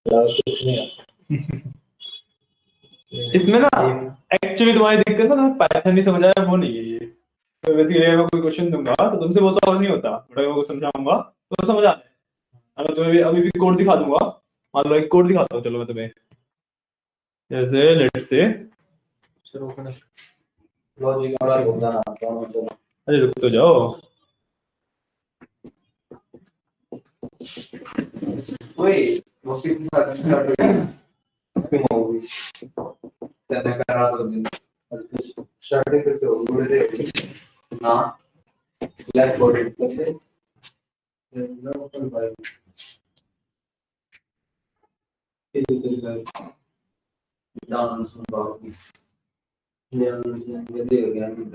कुछ नहीं आता। इसमें ना एक्चुअली तुम्हारी दिक्कत ना पाइथन नहीं समझ आया वो नहीं है ये। तो बेसिकली मैं कोई क्वेश्चन दूंगा तो तुमसे वो सॉल्व नहीं होता, बट मैं वो समझाऊंगा तो समझ आ जाए। अगर तुम्हें भी अभी भी कोड दिखा दूंगा, मान लो एक कोड दिखाता हूँ, चलो मैं तुम्हें, जैसे लेट्स से, लॉजिक वाला बोलना ना तो अरे रुक तो जाओ, वही वो मूवी तेरे का रात हो दिन स्टार्टिंग करते हो बोले ना ब्लैक बॉडी करते लोकल भाई ये डाउन सुन बाकी ये दे गया नहीं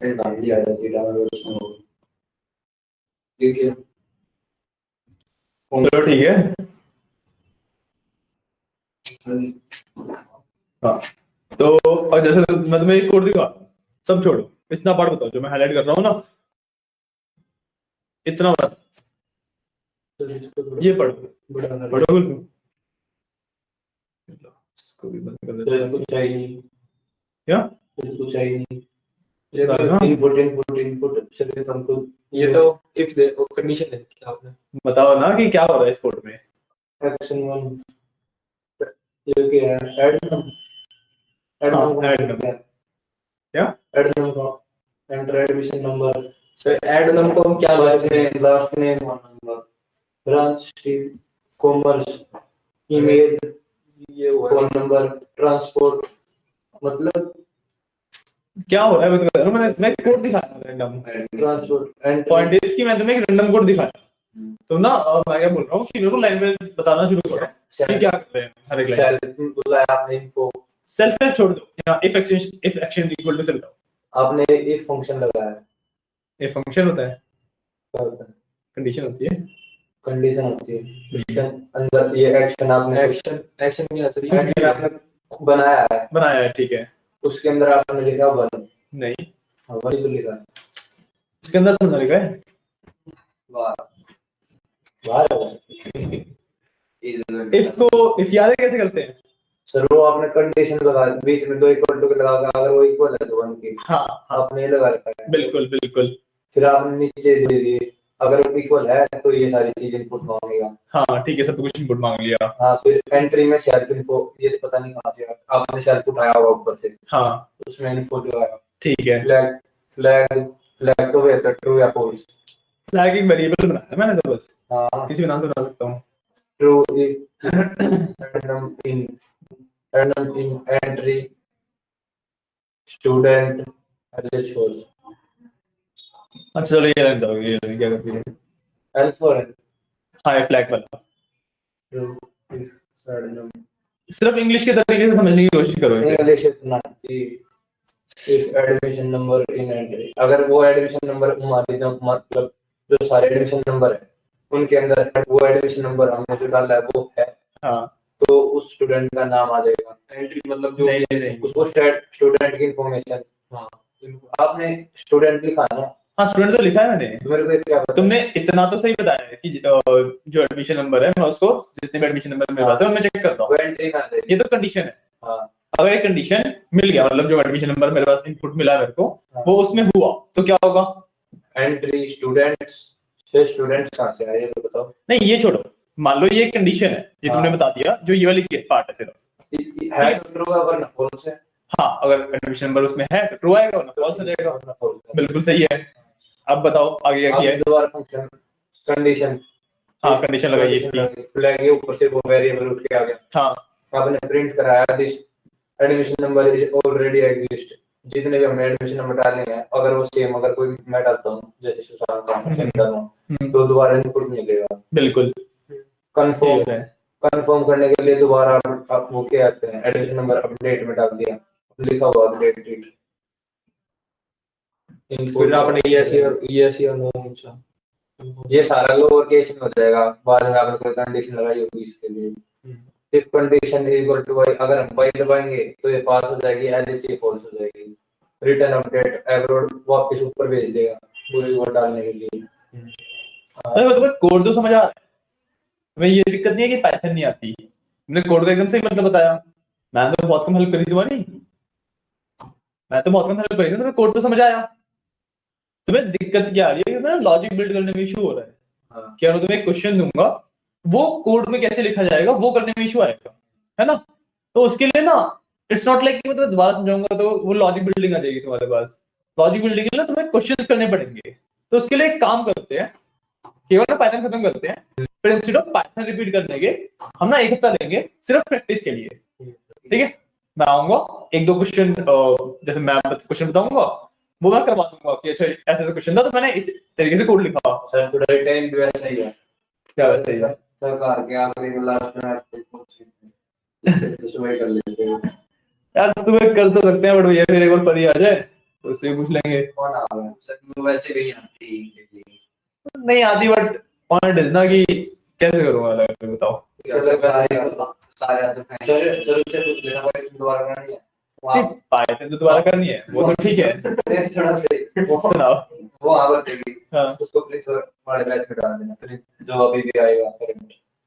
है गाड़ी आ जाती है डाउन सुन ठीक है चलो ठीक है। हाँ तो और जैसे मैं तुम्हें एक कोड दिखा, सब छोड़ो, इतना पार्ट बताओ जो मैं हाईलाइट कर रहा हूँ ना, इतना बता, ये पढ़ो, पढ़ो बिल्कुल, इसको भी बंद कर देते हैं। कुछ चाहिए क्या कुछ चाहिए ये तो इनपुट से हमको ये तो इफ दे कंडीशन है क्या आपने बताओ ना कि क्या हो रहा है इस कोड में। एक्शन 1 ये क्या है ऐड ऐड क्या add number enter admission number तो ऐड नंबर को हम क्या last name number branch stream commerce email ये हुआ फोन नंबर ट्रांसपोर्ट मतलब क्या हो रहा है बता रहा हूँ, मैं कोड दिखाया random, transport and point is कि मैं तुम्हें एक रैंडम कोड दिखाया, तो ना मैं क्या बोल रहा हूँ कि मेरे को लैंग्वेज बताना शुरू करो कि क्या कर रहे हैं हर एक लाइन। सेल्फ बुलाया आपने इनको सेल्फ पे छोड़ दो, यहाँ if action equal to self, आपने एक फंक्शन लगाया ये फंक्शन होता है, क्या होता है कंडीशन होती है, कंडीशन होती है उसके अंदर ये एक्शन आपने एक्शन नहीं आ सकती एक्शन आपने बनाया है बनाया है, ठीक है, उसके अंदर आपने लिखा वन नहीं वही तो लिखा है इसके अंदर तो लिखा है, वाह वाह इफ याद है कैसे करते हैं। सर वो आपने कंडीशन लगा बीच में दो इक्वल टू के लगा के अगर वो इक्वल है तो वन की हाँ आपने ये लगा रखा है बिल्कुल बिल्कुल, फिर आपने नीचे दे दिए अगर वो इक्वल है तो ये सारी चीज इनपुट मांगेगा हाँ ठीक है, सब कुछ इनपुट मांग लिया, हाँ फिर एंट्री में सेल्फ इन्फो ये तो पता नहीं कहाँ से आपने सेल्फ उठाया होगा ऊपर से हाँ उसमें इनपुट लगाया ठीक है। फ्लैग फ्लैग फ्लैग तो वेटर ट्रू या फॉल्स फ्लैग एक वेरिएबल बनाया है मैंने तो बस, हाँ किसी भी नाम से बना सकता हूँ। True random in entry student else false अच्छा चलो ये रख दो, ये क्या करती है, एल्स फॉर हाँ ये फ्लैग वाला, ट्रू random सिर्फ इंग्लिश के तरीके से समझने की कोशिश करो इसे। इंग्लिश इतना if admission number in entry अगर वो एडमिशन नंबर मान लीजिए मतलब जो सारे एडमिशन नंबर है उनके अंदर वो एडमिशन नंबर हमने जो डाला है वो है हाँ तो उस स्टूडेंट का नाम आ जाएगा एंट्री मतलब जो नहीं नहीं उसको स्टूडेंट की इंफॉर्मेशन हाँ आपने स्टूडेंट लिखा ना हाँ स्टूडेंट तो लिखा है मैंने, मेरे को क्या पता तुमने इतना तो सही बताया है कि जो एडमिशन नंबर है मैं उसको जितने भी एडमिशन नंबर मेरे पास है उनमें चेक करता वो हूँ, एंट्री ना दे ये तो कंडीशन है। हाँ अगर एक कंडीशन मिल गया मतलब जो एडमिशन नंबर मेरे पास इनपुट मिला मेरे को हाँ। वो उसमें हुआ तो क्या होगा, एंट्री स्टूडेंट्स से स्टूडेंट्स कहाँ से आए ये तो बताओ नहीं ये छोड़ो, मान लो ये एक कंडीशन है, ये हाँ। तुमने बता दिया जो ये वाली पार्ट है सिर्फ, है तो ट्रू अगर ना फॉल्स है हाँ अगर एडमिशन नंबर उसमें है तो ट्रू आएगा वरना फॉल्स हो जाएगा, ना फॉल्स है बिल्कुल सही है। अब बताओ आगे क्या किया अब है। दोबारा फंक्शन कंडीशन हाँ कंडीशन लगाइए इसकी, फ्लैग के ऊपर से वो वेरिएबल उठ के आ गया हाँ आपने प्रिंट कराया this admission number is already exist जितने भी हमने एडमिशन नंबर डाले हैं अगर वो सेम अगर कोई मैं डालता हूँ जैसे सुशांत का मैं डालता हूँ तो दोबारा इनपुट मिलेगा बिल्कुल कंफर्म ठीक है, कंफर्म करने के लिए दोबारा आप वो क्या आते हैं एडमिशन नंबर अपडेट में डाल दिया लिखा हुआ अपडेट फिर आपने यस और नो पूछा ये सारा लोअर केस में हो जाएगा बाद में आपने कोई कंडीशन लगाई होगी इसके लिए if condition is equal to y अगर हम y दबाएंगे तो ये पास हो जाएगी एलएस ये फॉल्स हो जाएगी रिटर्न अपडेट एब्रोड वापस ऊपर भेज देगा पूरी वो डालने के लिए तो कोड तो समझ आ रहा है, तुम्हें ये दिक्कत नहीं है कि पाइथन नहीं आती, तुमने कोड का एकदम सही मतलब बताया, मैंने तो बहुत कम हेल्प करी तुम्हारी, मैं तो बहुत कम हेल्प करी थी, तुम्हें कोड तो समझ आया। तुम्हें दिक्कत क्या आ रही है, तुम्हें लॉजिक बिल्ड करने में इशू हो रहा है। हाँ। क्या मैं तुम्हें एक क्वेश्चन दूंगा, वो कोड में कैसे लिखा जाएगा वो करने में इशू आएगा, है ना। तो उसके लिए ना, इट्स नॉट लाइक कि मैं तुम्हें दोबारा समझाऊंगा तो वो लॉजिक बिल्डिंग आ जाएगी तुम्हारे पास। लॉजिक बिल्डिंग के लिए तुम्हें क्वेश्चंस करने पड़ेंगे। तो उसके लिए एक काम करते हैं, केवल ना पाइथन खत्म करते हैं, फिर इंस्टेड ऑफ पाइथन रिपीट करने के हम ना एक हफ्ता लेंगे सिर्फ प्रैक्टिस के लिए, ठीक है। मैं आऊंगा, एक दो क्वेश्चन जैसे मैं क्वेश्चन बताऊंगा वो मैं करवा दूंगा कि अच्छा ऐसे ऐसे क्वेश्चन था तो मैंने इस तरीके से कोड लिखा। सर थोड़ा टाइम भी वैसा ही है, क्या वैसे ही है? सरकार के आखिरी लास्ट में तो सुबह कर लेते हैं। यार तुम्हें कर तो सकते हैं बट भैया फिर एक बार परी आ जाए तो उससे भी पूछ लेंगे। कौन आ रहा है सर, वो वैसे भी नहीं आती। नहीं आती बट पॉइंट इज ना कि कैसे करूंगा अलग से बताओ। सर सारे आते हैं सर, सर से पूछ लेना भाई, दोबारा करनी है नहीं पाइथन तो दोबारा करनी है वो तो ठीक है। थोड़ा से वो सुनाओ। वो आवर देगी हाँ उसको प्लीज हमारे बैच में डाल देना, फिर जो अभी भी आएगा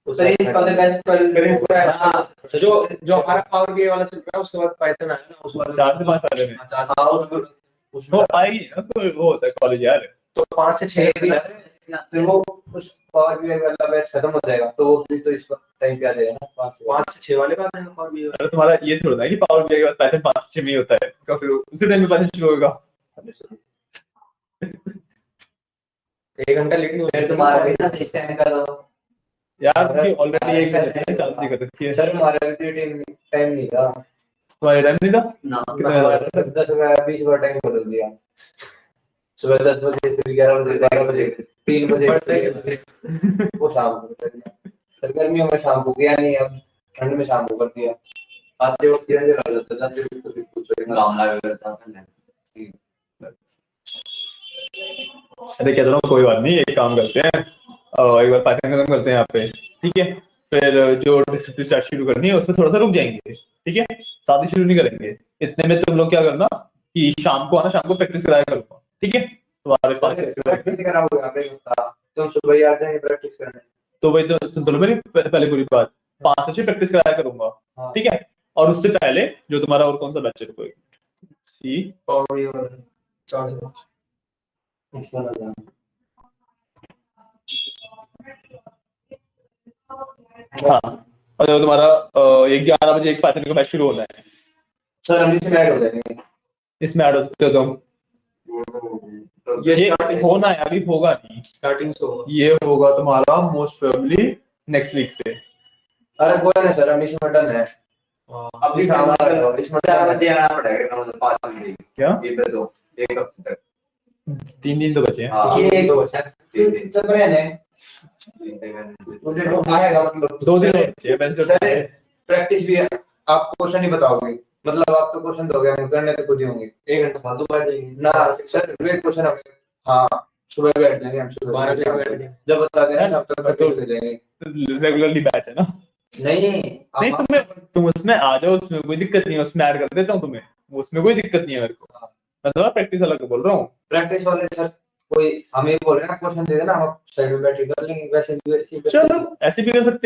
सर इस वाले बैच पर। हाँ, जो जो हमारा पावर बीआई वाला चल रहा है उसके बाद पाइथन आया ना, उस वाले 4 से 5 साल में हाँ, उसमें वो आएगी ना, तो वो होता है कॉलेज यार। तो 5 से 6 फिर वो उस पावर बीआई वाला बैच खत्म हो जाएगा तो वो भी तो इस टाइम पे आ जाएगा ना 5 से 6 वाले का आएगा पावर बीआई। अरे तुम्हारा ये थोड़ा है कि पावर बीआई के बाद पाइथन 5 से 6 में ही होता है, तो फिर उसी टाइम में पाइथन शुरू होगा। 1 घंटा लेट नहीं हो फिर तुम्हारा भी ना इस टाइम का तो यार क्योंकि ऑलरेडी एक घंटे चालू ही कर रखी है। सर हमारा भी टाइम नहीं था तुम्हारे टाइम नहीं था ना, कितने बजे? 10 20 टाइम बदल दिया, सुबह 10 बजे, फिर 11 बजे, 12 बजे, 3 बजे, वो शाम को कर दिया। सर गर्मियों में शाम को किया नहीं, अब ठंड में शाम को कर दिया। आते वक्त किया जा रहा था, जाते वक्त तो कुछ काम लगा करता था। अरे कहता हूँ कोई बात नहीं, एक काम करते हैं, एक बार पाइथन खत्म करते हैं यहाँ पे, ठीक है। फिर जो डिस्ट्रिक्ट स्टार्ट शुरू करनी है उसमें थोड़ा सा रुक जाएंगे, ठीक है। साथ ही शुरू नहीं करेंगे इतने में। तुम लोग क्या करना कि शाम को आना, शाम को प्रैक्टिस कराया करूंगा, ठीक है। तुम्हारे पास प्रैक्टिस कराओगे आप एक हफ्ता, तुम सुबह ही आ जाएंगे प्रैक्टिस करने। तो वही तो सुन तो लो मेरी पहले पूरी बात। 5 से 6 प्रैक्टिस कराया करूंगा, हाँ। ठीक है। और उससे पहले जो तुम्हारा और कौन सा बैच है कोई सी पावर बीआई वाला 4 से 5 उसका लगा। हाँ, और जो तुम्हारा ये 11 बजे एक पाइथन का बैच शुरू होना है, सर हम इसमें ऐड हो जाएंगे। इसमें ऐड हो सकते हो तुम। तो ये होना है, अभी होगा नहीं, स्टार्टिंग से होगा। ये होगा तुम्हारा मोस्ट प्रोबेबली नेक्स्ट वीक से। अरे कोई ना सर, हम इसमें डन है। हाँ, अब भी काम आ रहा है, इसमें 4 बजे आना पड़ेगा, मतलब 5 बजे क्या ये पे तो एक हफ्ते तक। 3 दिन तो बचे हैं। हाँ ये ये तो बचा है। 3 दिन तक रहने मुझे तो आएगा, मतलब 2 दिन और बचे हैं वैसे तो। सर प्रैक्टिस भी आप क्वेश्चन ही बताओगे, मतलब आप तो क्वेश्चन दोगे, हम करने तो खुद ही होंगे। 1 घंटा फालतू बैठ जाएंगे ना सर वे क्वेश्चन हमें, हाँ सुबह बैठ जाएंगे हम, सुबह 12 बजे बैठ जाएंगे। जब बता देना तब तक प्रैक्टिस ले जाएंगे। रेगुलरली बैच है ना। नहीं नहीं तुम उसमें आ जाओ, उसमें कोई दिक्कत नहीं है, उसमें ऐड कर देता हूँ तुम्हें, उसमें कोई दिक्कत नहीं है मेरे को। मैं तो प्रैक्टिस अलग बोल रहा हूँ। प्रैक्टिस वाले सर कोई हमें बोल रहे हैं क्वेश्चन दे देना, हम साइड में बैठ के कर लेंगे, वैसे भी वैसे ही चलो ऐसे भी कर सकते हैं।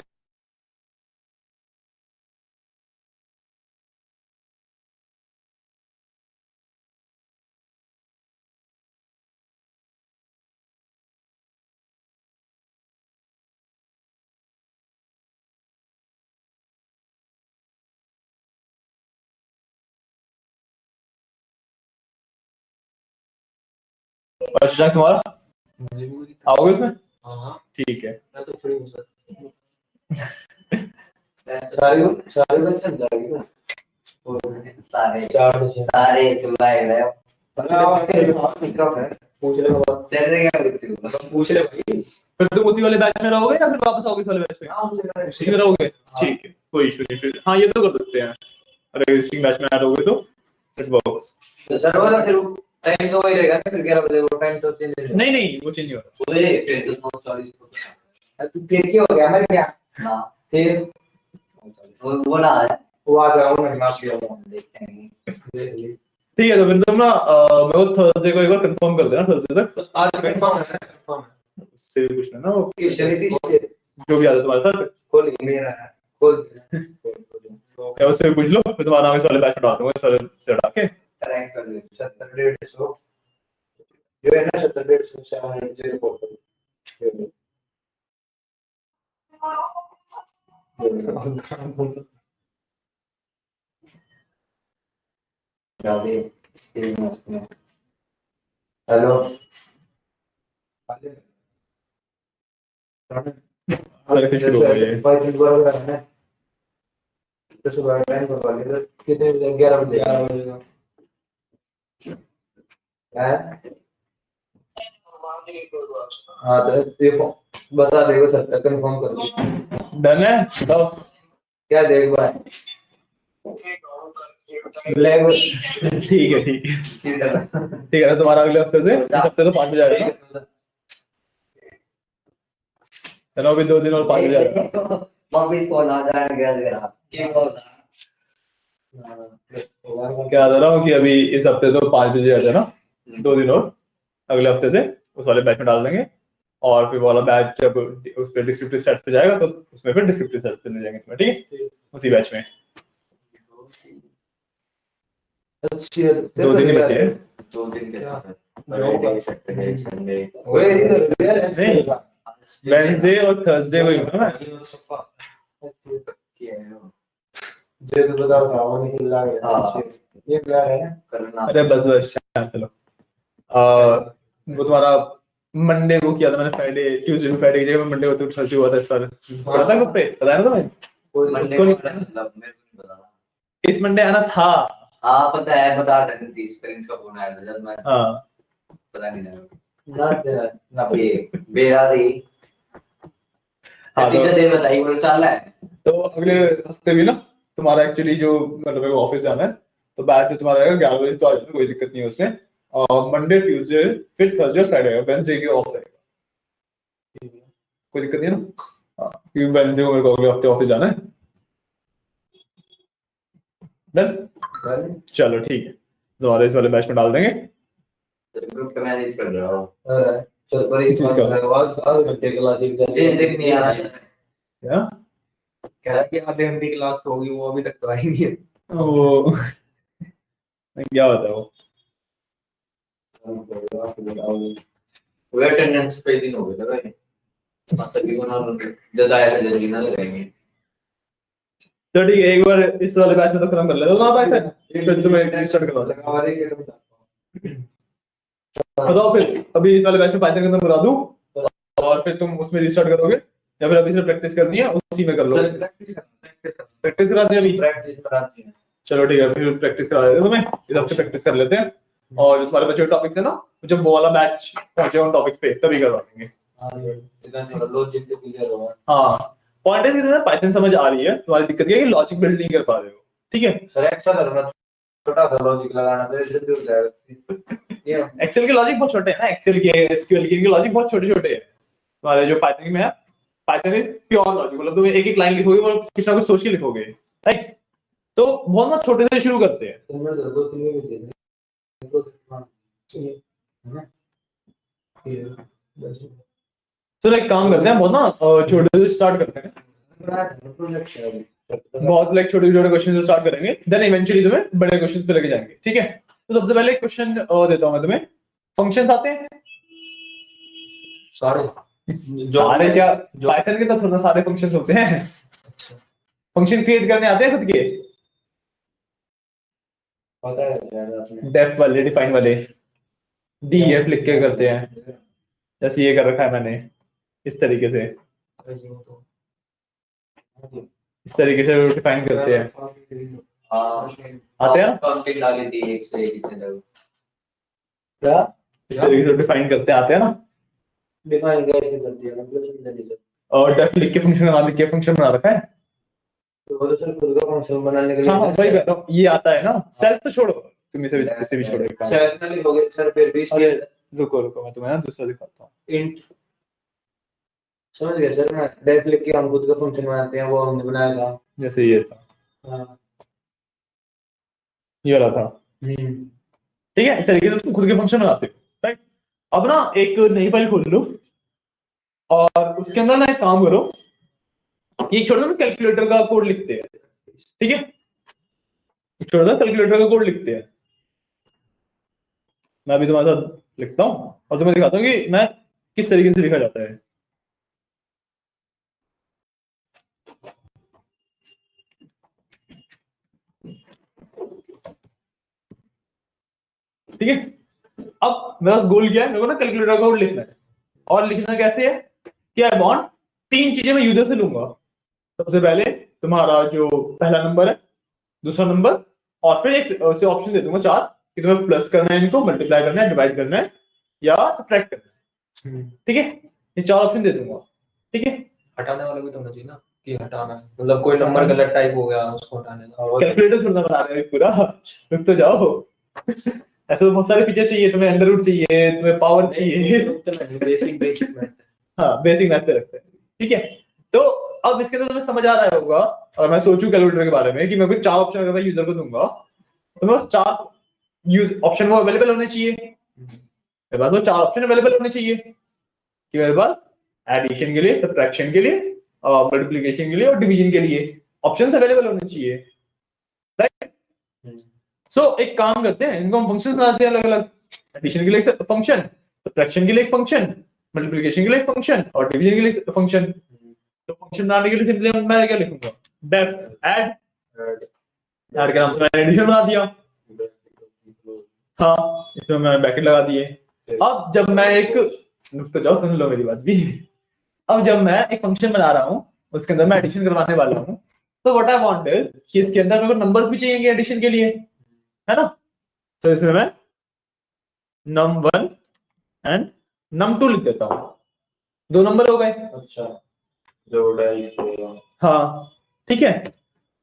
और शशांक तुम्हारा मुझे भी कोई आओगे उसमें? हाँ ठीक है। मैं तो फ्री हूँ सर। सारी सारी बच्चे समझाएंगे ना, सारे चार से सारे सुनाए रहे हो। पूछ ले बाबा। सर से क्या पूछूं? पूछ ले भाई। फिर तुम उसी वाले बैच में रहोगे या फिर वापस आओगे इस वाले बैच में? उसी में रहोगे, ठीक है कोई इशू नहीं। फिर हाँ ये तो कर सकते हैं, अगर एग्जिस्टिंग बैच में ऐड होगे तो इट वर्क्स। सर वो ना फिर टाइम तो वही रहेगा ना, फिर 11 बजे वो टाइम तो चेंज नहीं नहीं नहीं वो चेंज नहीं हो रहा। होगा। ओए फिर तो 40 तू फिर क्या हो गया मैं क्या ना, फिर वो ना वो आ जाओ ना, माफ किया देखेंगे। ठीक है तो फिर तुम ना मैं थर्सडे को एक बार कंफर्म कर देना, थर्सडे तक आज कंफर्म है सर, कंफर्म है। उससे भी पूछ लेना वो कि शनि थी जो भी आता है तुम्हारे साथ खोल मेरा है, खोल या उससे पूछ लो, फिर तुम्हारा नाम इस वाले बैच में डाल दूंगा, इस वाले से हटा के। ट्रैक कर ले 70-150 जो है ना, 70-150 700 रिपोर्ट कर हेलो अलग से शुरू हो गई है। तो सुबह टाइम करवा ले तो कितने बजे? 11 बजे। 11 बजे का हैं? हाँ तो ये बता देगा, 70 कंफर्म कर दो। डन है, बताओ क्या देख भाई? ब्लैक ठीक है ठीक है ठीक है, तो तुम्हारा अगले हफ्ते से, इस हफ्ते तो 5 बजे आएगा ना? चलो अभी 2 दिन और 5 बजे आएगा। वापिस कॉल आ जाएगा जरा ये बोल क्या बता रहा हूँ कि अभी इस हफ्ते तो 5 बजे आ जाना, 2 दिन और अगले हफ्ते से उस वाले बैच में डाल देंगे, और फिर वाला बैच जब उस पर डिस्क्रिप्टिव सेट पे जाएगा तो उसमें फिर डिस्क्रिप्टिव सेट पे ले जाएंगे तुम्हें, ठीक है, उसी बैच में। 2 दिन ही बचे हैं। 2 दिन के साथ फ्राइडे, सैटरडे संडे नहीं, वेडनेसडे और थर्सडे को ही हूँ ना मैं। जो तो बताओ रावण ही ला गया ये क्या है करना। अरे बस बस चलो, वो तुम्हारा मंडे को किया था मैंने, फ्राइडे ट्यूसडे फ्राइडे की जगह मंडे को तो थर्सडे हुआ था इस बार। पता है कब पे बताया ना तुम्हें? मंडे को मतलब मेरे को नहीं पता। इस मंडे आना था। हाँ पता है, बता रहे थे, प्रिंस का फोन आया था जब मैं हाँ पता नहीं ना ना बेरा थी। हाँ, टीचर दे बताई वो चाल है। तो अगले हफ्ते भी ना तुम्हारा एक्चुअली जो मतलब मेरे को ऑफिस जाना है, तो बैच तुम्हारा रहेगा 11 बजे, तो आ जाना, कोई दिक्कत नहीं है उसमें। मंडे ट्यूसडे फिर थर्सडे फ्राइडे, वेडनेसडे की ऑफ रहेगा, कोई दिक्कत नहीं है ना? हाँ, क्योंकि वेडनेसडे को मेरे को अगले हफ्ते ऑफिस जाना है। डन, चलो ठीक है, तुम्हारे इस वाले बैच में डाल देंगे। ग्रुप का मैनेज कर रहा हूं। चल पर इस बात का घंटे क्लास एक नहीं आ रहा क्या कह रहा कि आधे घंटे की क्लास तो होगी, वो अभी तक तो आई नहीं है। वो क्या होता है वो अटेंडेंस पे दिन हो गए लगा मतलब भी कोना ज्यादा आया था जल्दी ना लगाएंगे। तो ठीक है, एक बार इस वाले बैच में तो खत्म कर लेते हो आप, ऐसा फिर तुम्हें स्टार्ट करवा लगा वाले के बताओ, फिर अभी इस वाले बैच में पाइथन खत्म करा दूं और फिर तुम उसमें रिस्टार्ट करोगे, या फिर अभी से प्रैक्टिस करनी है उसी में कर लो? प्रैक्टिस कराते हैं अभी, प्रैक्टिस कराते हैं। चलो ठीक है, फिर प्रैक्टिस करा देते हैं तुम्हें, इस हफ्ते प्रैक्टिस कर लेते हैं, और जो हमारे बचे हुए टॉपिक्स है ना, जब वो वाला बैच पहुंचे उन टॉपिक्स पे तभी करवा देंगे। हाँ, पॉइंट है कि पाइथन समझ आ रही है, तुम्हारी दिक्कत ये है कि लॉजिक बिल्ड नहीं कर पा रहे हो, ठीक है? सर एक्सेल करना छोटा सा लॉजिक लगाना तो जल्दी हो जाएगा। ये एक्सेल के लॉजिक बहुत छोटे हैं ना, एक्सेल के एसक्यूएल के लॉजिक बहुत छोटे छोटे हैं, तुम्हारे जो पाइथन में है, पाइथन इज प्योर लॉजिक, मतलब तुम एक एक लाइन लिखोगे और कुछ ना कुछ सोच के लिखोगे, राइट? तो बहुत ना छोटे से शुरू करते हैं। तुमने तो 2-3 में भी दे चलो एक काम करते हैं, बहुत ना छोटे से स्टार्ट करते हैं, बहुत लाइक छोटे छोटे क्वेश्चन से स्टार्ट करेंगे, देन इवेंचुअली तुम्हें बड़े क्वेश्चंस पे लेके जाएंगे, ठीक है? तो सबसे पहले एक क्वेश्चन देता हूं मैं तुम्हें, फंक्शंस आते हैं सारे क्या? पाइथन के तो थोड़ा सारे फंक्शंस होते हैं, फंक्शन क्रिएट करने आते हैं खुद के? पता है डेफ वाले, डिफाइन वाले, डीएफ लिख के करते हैं, जैसे ये कर रखा है मैंने, इस तरीके से, इस तरीके से डिफाइन करते हैं, आते हैं काउंटिंग डाली थी एक से एक चला क्या? इस तरीके से डिफाइन करते आते हैं ना, डिफाइन कैसे कर दिया मतलब समझा नहीं। और डेफ लिख के फंक्शन बना के फंक्शन बना रखा है, तो वो सर खुद का फंक्शन बनाने के लिए हाँ वही कह रहा हूँ, ये आता है ना, सेल्फ तो छोड़ो, तुम इसे भी छोड़ो, एक काम शायद ना लिखोगे सर फिर भी अरे रुको रुको, मैं तुम्हें ना दूसरा दिखाता हूँ, इंट समझ गया सर। मैं डेफ लिख के हम खुद का फंक्शन बनाते हैं, वो हमने बनाया था। जैसे ये था, हाँ ये वाला था, ठीक है? इस तरीके से तुम खुद के फंक्शन बनाते हो, राइट? अब ना एक नई फाइल खोल लो और उसके अंदर ना एक काम करो, ये छोटा सा कैलकुलेटर का कोड लिखते हैं, ठीक है, छोटा सा कैलकुलेटर का कोड लिखते हैं। मैं अभी तुम्हारे साथ लिखता हूँ और तुम्हें दिखाता हूँ कि मैं किस तरीके से लिखा जाता है। ठीक है, अब मेरा गोल क्या है, मेरे को ना कैलकुलेटर का कोड लिखना है। और लिखना कैसे है कि आई वांट 3 चीजें मैं यूजर से लूंगा। सबसे पहले तुम्हारा जो पहला नंबर है, दूसरा नंबर, और फिर एक उसे ऑप्शन दे दूंगा 4 कि तुम्हें प्लस करना है, इनको मल्टीप्लाई करना है, डिवाइड करना है या सब्ट्रैक्ट करना है। ठीक है, ये 4 ऑप्शन दे दूंगा। ठीक है, हटाने वाला भी तो होना चाहिए ना, कि हटाना है। मतलब कोई नंबर गलत टाइप हो गया उसको हटाने का। कैलकुलेटर थोड़ा बना रहे हो पूरा, रुक तो जाओ। ऐसे तो बहुत सारे फीचर चाहिए तुम्हें, अंडर रूट चाहिए, तुम्हें पावर चाहिए। Basic math. हाँ, बेसिक मैथ पे रखते हैं। ठीक है, तो अब इसके अंदर तुम्हें समझ आ रहा होगा, और मैं सोचूं कैलकुलेटर के बारे में कि मैं भी 4 ऑप्शन अगर मैं यूजर को दूंगा तो मेरे पास 4 यूज ऑप्शन वो अवेलेबल होने चाहिए। मेरे पास वो 4 ऑप्शन अवेलेबल होने चाहिए कि मेरे पास एडिशन के लिए, सब्ट्रैक्शन के लिए, मल्टीप्लिकेशन के लिए और डिवीजन के लिए ऑप्शंस अवेलेबल होने चाहिए, राइट। सो एक काम करते हैं, इनको हम फंक्शंस बनाते हैं अलग अलग। एडिशन के लिए एक फंक्शन, सब्ट्रैक्शन के लिए एक फंक्शन, मल्टीप्लिकेशन के लिए एक फंक्शन और डिवीजन के लिए एक फंक्शन। तो फंक्शन बनाने के लिए सिंपली मैं क्या लिखूंगा, डेफ ऐड, ऐड के नाम से मैंने एडिशन बना दिया। हाँ, इसमें मैंने ब्रैकेट लगा दिए। अब जब मैं एक, रुक तो जाओ, सुन लो मेरी बात भी। अब जब मैं एक फंक्शन बना रहा हूँ, उसके अंदर मैं एडिशन करवाने वाला हूँ, तो व्हाट आई वांट इज कि इसके अंदर मेरे को नंबर्स भी चाहिए एडिशन के लिए, है ना। तो इसमें मैं num1 एंड num2 लिख देता हूँ, 2 नंबर हो गए। अच्छा, जोड़ा इसको। हाँ, ठीक है।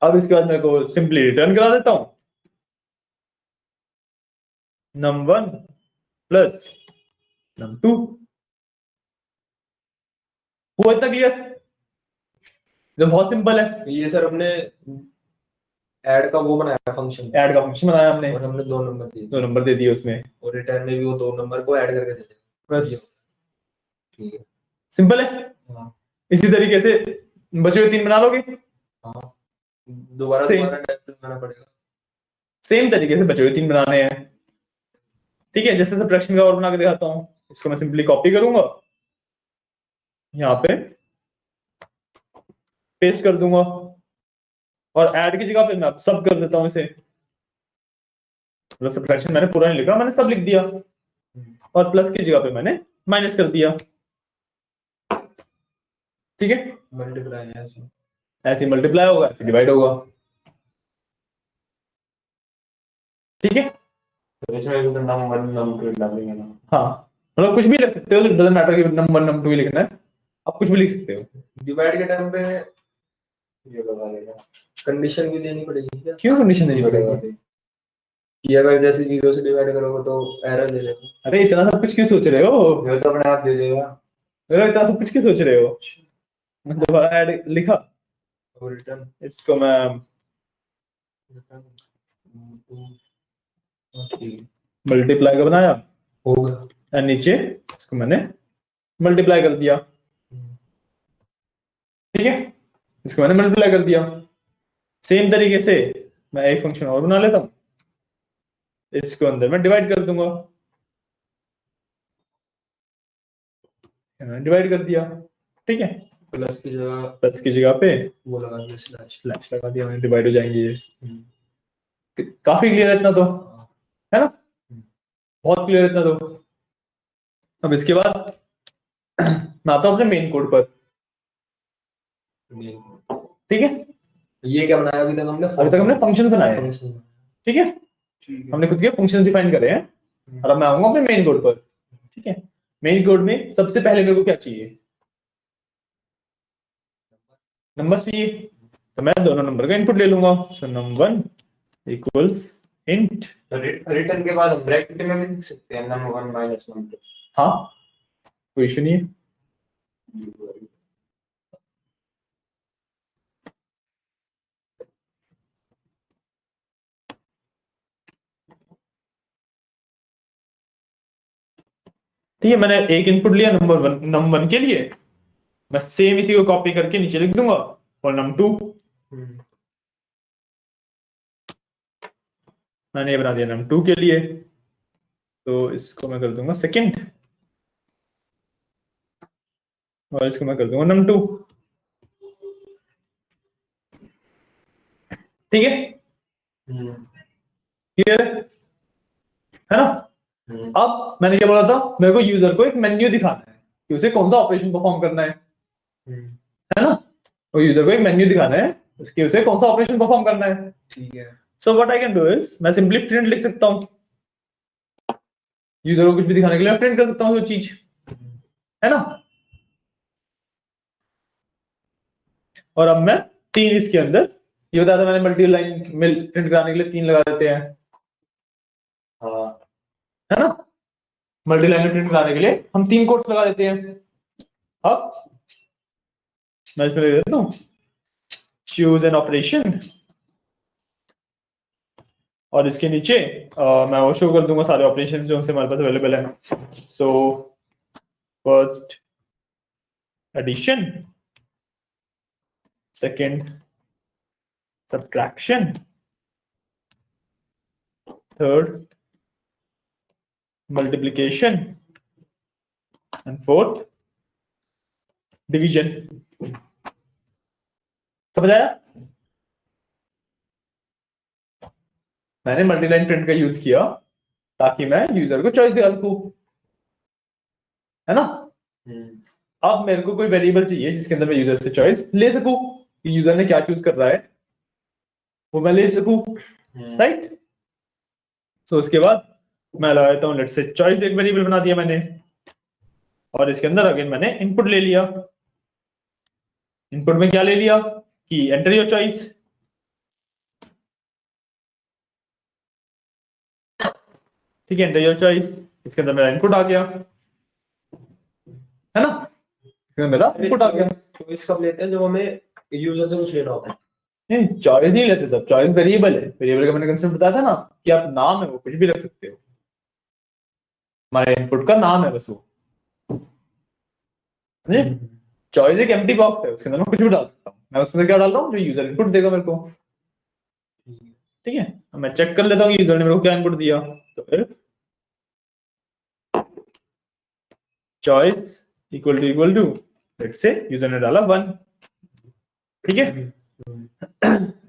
अब इसके बाद मेरे को सिंपली रिटर्न करा देता हूँ num1 प्लस num2। हुआ इतना क्लियर, जो बहुत सिंपल है। ये सर हमने ऐड का वो बनाया फंक्शन, ऐड का फंक्शन बनाया हमने और हमने 2 नंबर दिए, 2 नंबर दे दिए उसमें, और रिटर्न में भी वो 2 नंबर को ऐड करके दे देंगे। बस, ठीक है। सिंपल है। हाँ इसी तरीके से बचे हुए 3 बना लोगे, हाँ, दोबारा Same. दोबारा टाइप करना पड़ेगा। सेम तरीके से बचे हुए 3 बनाने हैं। ठीक है, जैसे सब्ट्रैक्शन का और बना के दिखाता हूँ। इसको मैं सिंपली कॉपी करूंगा, यहाँ पे पेस्ट कर दूंगा, और ऐड की जगह पे मैं सब कर देता हूँ इसे। मतलब सब्ट्रैक्शन मैंने पूरा नहीं लिखा, मैंने सब लिख दिया, और प्लस की जगह पे मैंने माइनस कर दिया। ठीक है, मल्टीप्लाई है ऐसे। ऐसे मल्टीप्लाई होगा, ऐसे डिवाइड होगा। ठीक है, तो इसमें भी तो num1 num2 डालेंगे ना। हाँ, मतलब कुछ भी लिख सकते हो, डजंट मैटर कि नंबर num2 ही लिखना है, आप कुछ भी लिख सकते हो। डिवाइड के टाइम पे ये लगा देगा। कंडीशन भी देनी पड़ेगी क्या, क्यों कंडीशन देनी पड़ेगी? कि अगर जैसे 0 से डिवाइड करोगे तो एरर दे देगा। अरे इतना सब कुछ क्यों सोच रहे हो? ये तो अपने आप दे देगा। अरे इतना सब कुछ क्यों सोच रहे हो? मैं दोबारा ऐड लिखा, और रिटर्न इसको मैं मल्टीप्लाई का बनाया, होगा। और नीचे इसको मैंने मल्टीप्लाई कर दिया। ठीक है, इसको मैंने मल्टीप्लाई कर दिया। सेम तरीके से मैं एक फंक्शन और बना लेता हूं, इसको अंदर मैं डिवाइड कर दूंगा, मैंने डिवाइड कर दिया। ठीक है, प्लस की जगह प्लस की जगह पे वो लगा दिया स्लैश। स्लैश लगा दिया, मैंने डिवाइड हो जाएंगे ये। काफी क्लियर है इतना तो, है ना, बहुत क्लियर है इतना तो। अब इसके बाद मैं आता हूं अपने मेन कोड पर। ठीक है, ये क्या बनाया अभी तक हमने? अभी तक हमने फंक्शन बनाए हैं। फंक्शन। ठीक है, हमने खुद के फंक्शन डिफाइन करे हैं, और अब मैं आऊंगा अपने मेन कोड पर। ठीक है, मेन कोड में सबसे पहले मेरे को क्या चाहिए, नंबर चाहिए। तो मैं दोनों नंबर का इनपुट ले लूंगा, सो num1 इक्वल्स इंट। रिटर्न के बाद हम ब्रैकेट में भी लिख सकते हैं num1 num2। हाँ, कोई इशू नहीं है। ठीक है, मैंने एक इनपुट लिया नंबर 1 के लिए, मैं सेम इसी को कॉपी करके नीचे लिख दूंगा, और num2 मैंने ये बना दिया num2 के लिए, तो इसको मैं कर दूंगा सेकंड और इसको मैं कर दूंगा num2। ठीक है, क्लियर है ना? अब मैंने क्या बोला था, मेरे को यूजर को एक मेन्यू दिखाना है कि उसे कौन सा ऑपरेशन परफॉर्म करना है ना? तो यूजर को एक मेन्यू दिखाना है उसके, उसे कौन सा ऑपरेशन परफॉर्म करना है। ठीक है। So what I can do is, मैं सिंपली प्रिंट लिख सकता हूँ, यूजर को कुछ भी दिखाने के लिए प्रिंट कर सकता हूँ वो चीज, है ना? और अब मैं 3 इसके अंदर, ये बताया था मैंने मल्टी लाइन प्रिंट कराने के लिए 3 लगा देते हैं, है ना? मल्टी लाइन प्रिंट कराने के लिए हम 3 कोट्स लगा देते हैं। अब मैं इसमें लिख देता हूँ चूज एन ऑपरेशन, और इसके नीचे मैं वो शो कर दूंगा सारे ऑपरेशन जो हमसे हमारे पास अवेलेबल है। So first edition, second subtraction, third multiplication and fourth division. समझ आया? मैंने मल्टीलाइन प्रिंट का यूज किया ताकि मैं यूजर को चॉइस दिखा सकूं, है ना? अब मेरे को कोई वेरिएबल चाहिए जिसके अंदर मैं यूजर से चॉइस ले सकूं कि यूजर ने क्या चूज कर रहा है वो मैं ले सकूं, राइट? तो उसके बाद मैं लगा देता हूं लेट्स से चॉइस, एक वेरिएबल बना दिया मैंने, और इसके अंदर अगेन मैंने इनपुट ले लिया। इनपुट में क्या ले लिया कि एंटर योर चॉइस, ठीक है, एंटर योर चॉइस, इसके अंदर मेरा इनपुट आ गया, है ना? इसमें मेरा इनपुट आ गया। चॉइस कब लेते हैं? जब हमें यूजर से कुछ लेना होता है। नहीं, चॉइस नहीं लेते तब, चॉइस वेरिएबल है, वेरिएबल का मैंने कंसेप्ट बताया था ना कि आप नाम है वो कुछ भी रख सकते हो, हमारे इनपुट का नाम है बस वो, चॉइस एक एम्प्टी बॉक्स है, उसके अंदर मैं कुछ भी डाल सकता हूँ, मैं उसमें क्या डाल रहा हूँ जो यूजर इनपुट देगा मेरे को। ठीक है, अब मैं चेक कर लेता हूँ यूजर ने मेरे को क्या इनपुट दिया, तो फिर choice equal to let's say user ने डाला 1, ठीक है,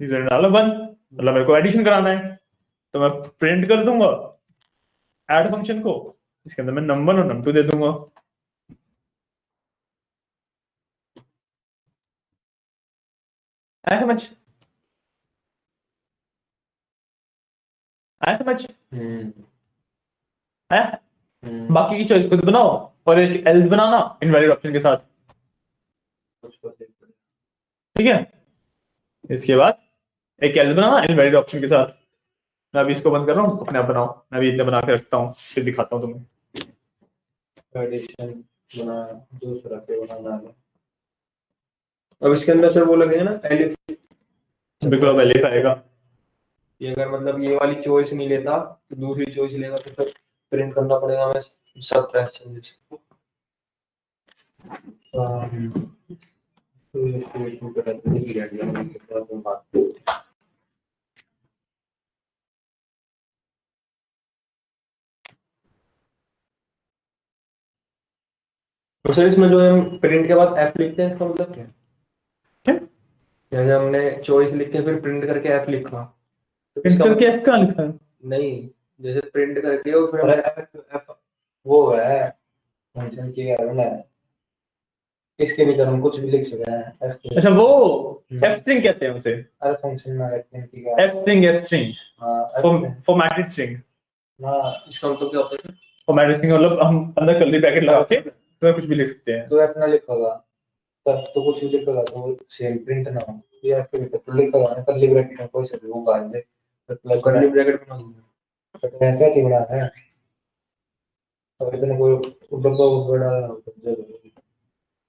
यूजर ने डाला 1 मतलब मेरे को एडिशन कराना है, तो मैं प्रिंट कर दूंगा ऐड फंक्शन को, इसके अंदर मैं num1 और num2 दे दूंगा। आया समझ? आया समझ? आया? बाकी की चॉइस खुद बनाओ और एक एल्स बनाना इनवैलिड ऑप्शन के साथ, ठीक है? इसके बाद एक एल्स बनाना इनवैलिड ऑप्शन के साथ। मैं अभी इसको बंद कर रहा हूँ, अपने आप बनाओ, मैं अभी इतना बना के रखता हूँ फिर दिखाता हूँ तुम्हें। एडिशन बना, दूसरा के बनाना है। अब इसके अंदर सर वो लगेगा ना एलिफ, बिल्कुल अब एलिफ आएगा। ये अगर मतलब ये वाली चॉइस नहीं लेता तो दूसरी चॉइस लेगा तो फिर प्रिंट करना पड़ेगा हमें सब्ट्रैक्शन जैसे। तो सर इसमें जो हम प्रिंट के बाद एफ लिखते हैं इसका मतलब क्या है? जैसे हमने चॉइस लिख के फिर प्रिंट करके एफ लिखा, तो प्रिंट इसका करके मतलब एफ कहाँ लिखा है? नहीं, जैसे प्रिंट करके और फिर एफ वो है फंक्शन की है, इसके भीतर हम कुछ भी लिख सकते हैं। अच्छा वो एफ स्ट्रिंग कहते हैं उसे, हर फंक्शन में रखने की एफ स्ट्रिंग फॉर्मेटेड स्ट्रिंग। हाँ, इसका मतलब क्या होता है? फॉर्मेटेड स्ट्रिंग मतलब हम अंदर कर्ली ब्रैकेट लगा के उसमें कुछ भी लिख सकते हैं। तो एफ ना लिखोगा तब तो कुछ भी लिखोगा तो सेम प्रिंट ना हो, या फिर तो लिखोगा ना कर्ली ब्रैकेट में कोई से भी वो बाहर दे प्लस कर्ली ब्रैकेट बना दूंगा, तो क्या की बना है, और इतने कोई डब्बा बड़ा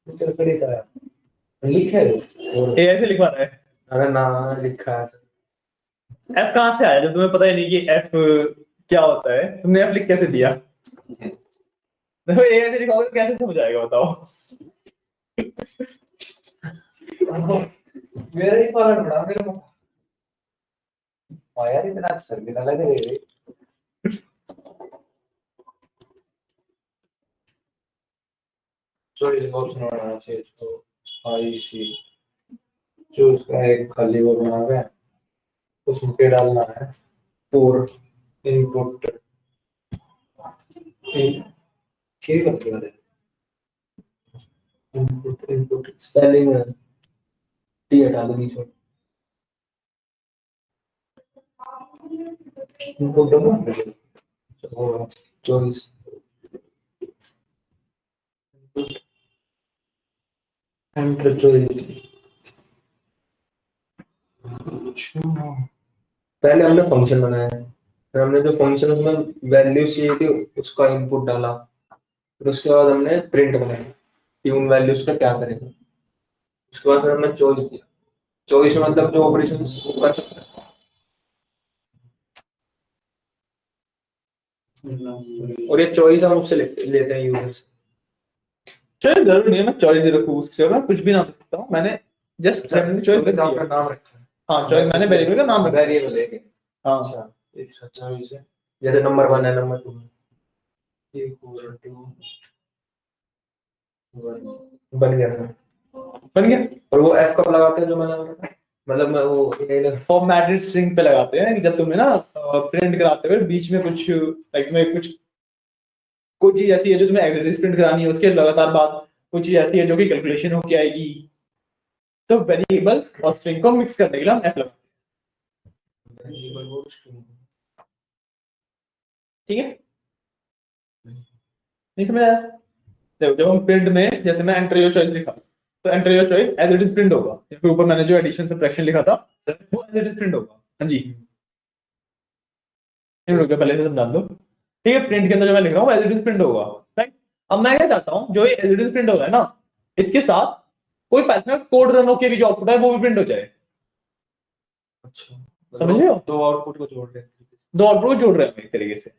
तो कड़ी था लिखे और ये ऐसे लिखवाना है। अगर ना लिखा है एफ कहाँ से आया जब तुम्हें पता ही नहीं कि एफ क्या होता है, तुमने एफ लिख कैसे दिया? देखो ये ऐसे लिखोगे तो कैसे समझ आएगा बताओ? मेरा ही पालन बड़ा मेरे को। हाँ यार इतना अच्छा भी ना लगे रे। चॉइस ऑप्शन बनाना चाहिए इसको। आई सी जो उसका एक खाली वो बना हुआ है उसमें क्या डालना है। फोर इनपुट ठीक है। इनपुट इनपुट स्पेलिंग टी हटा दो बीच में। Input double choice enter choice. पहले हमने फंक्शन बनाया है, फिर हमने जो फंक्शन में वैल्यूज चाहिए थी उसका इनपुट डाला, फिर उसके बाद हमने प्रिंट बनाया कि उन वैल्यूज का क्या करेंगे। उसके बाद फिर हमने चॉइस दिया। चॉइस में मतलब जो ऑपरेशन कर सकते हैं, और ये चॉइस हम उससे लेते हैं यूजर्स। चॉइस जरूरी नहीं है मैं चॉइस ही रखूँ, उससे मैं कुछ भी नाम रख सकता हूँ। मैंने जस्ट चॉइस रख आपका दिया। नाम रखा है। हाँ चॉइस मैंने वेरिएबल का नाम रखा है। वेरिएबल है हाँ अच्छा एक चॉइस है, जैसे नंबर 1 है, नंबर 2 इक्वल टू बन गया सर। बन गया। और वो एफ कब लगाते हैं जो मैंने बोला था, मतलब मैं वो फॉर्मेटेड स्ट्रिंग पे लगाते हैं कि जब तुम्हें ना प्रिंट कराते हुए बीच में कुछ लाइक तुम्हें कुछ कोई चीज ऐसी है जो तुम्हें एग्जिट प्रिंट करानी है, उसके लगातार बाद कुछ चीज ऐसी है जो कि कैलकुलेशन होके आएगी, तो वेरिएबल्स और स्ट्रिंग को मिक्स करने के लिए हम एफ लगाते हैं। ठीक है, नहीं समझ आया? देखो जब हम प्रिंट में जैसे मैं एंटर योर चॉइस लिखा तो enter your choice as it is print होगा, या फिर ऊपर मैंने जो एडिशन सब्ट्रैक्शन लिखा था वो एज इट इज प्रिंट होगा। हाँ जी, रुक जाओ पहले से समझा दो। ठीक है, प्रिंट के अंदर जो मैं लिख रहा हूँ एज इट इज प्रिंट होगा, राइट। अब मैं क्या चाहता हूँ जो ये एज इट इज प्रिंट हो रहा है ना, इसके साथ कोई पाइथन में कोड रन होकर भी जो आउटपुट है वो भी प्रिंट हो जाए। अच्छा समझ रहे हो? दो आउटपुट को जोड़ रहे हैं। दो आउटपुट जोड़ रहे हैं एक तरीके से।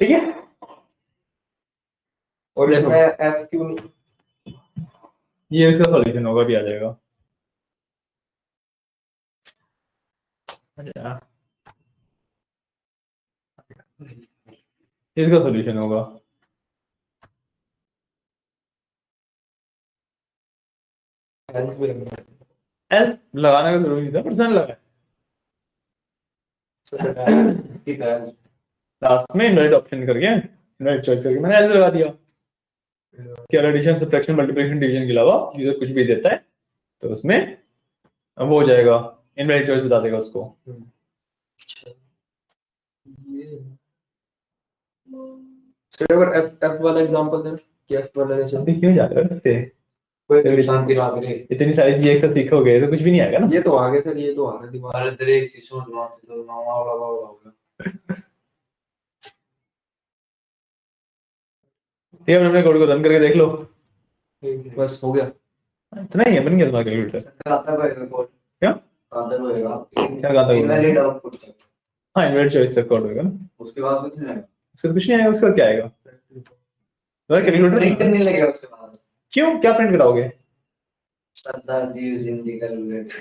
ठीक है, और इसमें एफ क्यू ये इसका सॉल्यूशन होगा, भी आ जाएगा। अच्छा, इसका सॉल्यूशन होगा एस लगाने का जरूरी नहीं था, पर मैंने लगाया लास्ट में इनवैलिड ऑप्शन करके, इनवैलिड चॉइस करके मैंने एस लगा दिया कि एडिशन सब्ट्रैक्शन मल्टीप्लिकेशन डिवीजन के अलावा यूजर कुछ भी देता है तो उसमें वो हो जाएगा, इनवैलिड चॉइस बता देगा उसको। अगर एफ एफ वाला एग्जांपल दें कि एफ वाला जैसे अभी क्यों जा रहे हो इससे? कोई शांति ना करे। इतनी सारी चीजें एक साथ सीखोगे तो कुछ भी नहीं आएगा ना। ये तो आगे सर, ये तो आ रहा दिमाग। अरे तेरे एक चीज समझ में तो ना वाला ठीक है, हमने कोड को रन करके देख लो। बस हो गया। इतना ही है, बन गया तुम्हारा कैलकुलेटर। आता है कोड क्या आता होएगा क्या आता है? इनवैलिड आउटपुट हाँ, इनवैलिड चॉइस तक कोड होगा ना, उसके बाद कुछ नहीं आएगा। उसका कुछ नहीं आएगा। उसका क्या आएगा? तुम्हारा प्रिंट कैलकुलेटर नहीं लगेगा उसके बाद। क्यों, क्या प्रिंट कराओगे? सरदार जी जिंदगी कैलकुलेटर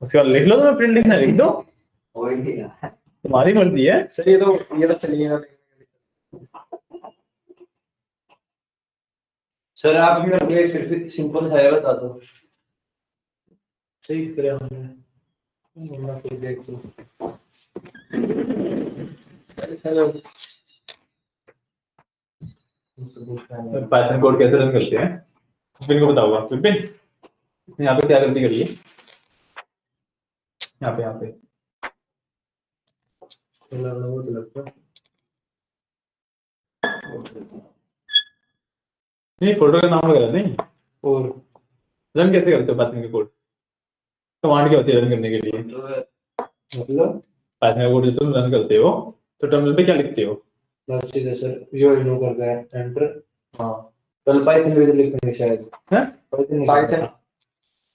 उसके बाद लिख लो, तुम्हें प्रिंट लिखना है लिख दो, वही नहीं है। तुम्हारी मर्जी है। सर ये तो चलिएगा। सर आप भी मेरे को एक सिर्फ सिंपल सा है बता दो। सही करे हमने मैं फिर देख लूं। हेलो पाइथन कोड कैसे रन करते हैं विपिन को बताऊंगा। विपिन, इसने यहाँ पे क्या गलती करी है? यहाँ पे वो तो लगता है नहीं, फोल्डर का नाम वगैरह नहीं। और रन कैसे करते हो पाइथन के कोड? कमांड क्या होती है रन करने के लिए? मतलब पाइथन का कोड जब तुम रन करते हो तो टर्मिनल पे क्या लिखते हो? बस ठीक है सर यो इनो कर रहा है एंटर। हाँ कल पाइथन में भी लिखेंगे शायद। हैं? पाइथन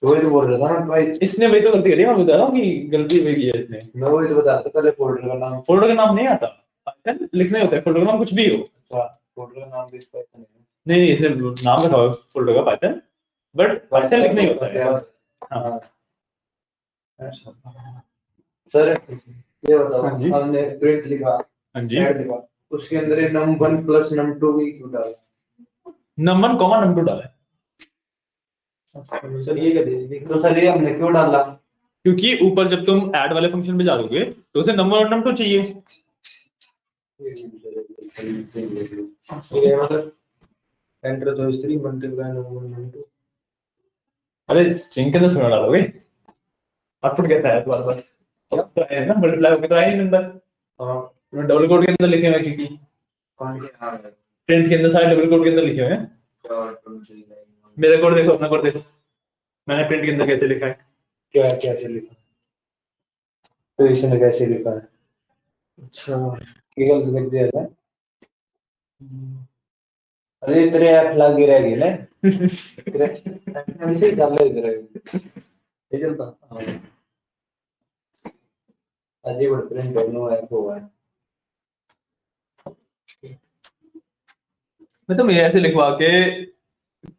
वही तो बोल रहा था ना भाई। इसने वही तो गलती करी है, मैं बता रहा हूँ कि गलती वही की है इसने। मैं वही तो बता रहा था पहले फोल्डर का नाम। फोल्डर का नाम नहीं आता, पाइथन लिखने होता है, फोल्डर का नाम कुछ भी हो। अच्छा फोल्डर का नाम भी पाइथन है। नहीं नहीं, इसने नाम रखा हुआ फोल्डर का पाइथन, बट पाइथन लिखना ही होता है। हाँ सर ये बताओ, हाँ जी। हमने प्रिंट लिखा, हाँ जी। ऐड लिखा, उसके अंदर ये num1 प्लस num2 भी क्यों डाला? नंबर कॉमा नंबर डाला है, सर ये क्या दे देंगे? तो सर ये हमने क्यों डाला? क्योंकि ऊपर जब तुम ऐड वाले फंक्शन पे जाओगे तो उसे नंबर और नंबर चाहिए। ये मतलब एंटर तो हिस्ट्री मल्टीप्लाई नंबर। अरे स्ट्रिंग के अंदर थोड़ा डालोगे, आउटपुट कैसा है तुम्हारे पास? तो है ना, मल्टीप्लाई होके तो आया नहीं नंबर। हाँ डबल कोड के अंदर लिखे हुए हैं, क्योंकि कौन के? हाँ प्रिंट के अंदर सारे डबल कोड के अंदर लिखे हुए हैं। मेरा कोड देखो, अपना कोड देखो, मैंने प्रिंट के अंदर कैसे लिखा है। क्या कैसे लिखा? तो इसने कैसे लिखा है? अच्छा ये गलत लिख दिया था। अरे तेरे ऐप लग रहेगी ना, तेरे ऐसे ही डाल इधर। ये चलता। हाँ, अजीब प्रिंट दोनों ऐप हुआ है। मैं तो मेरे ऐसे लिखवा के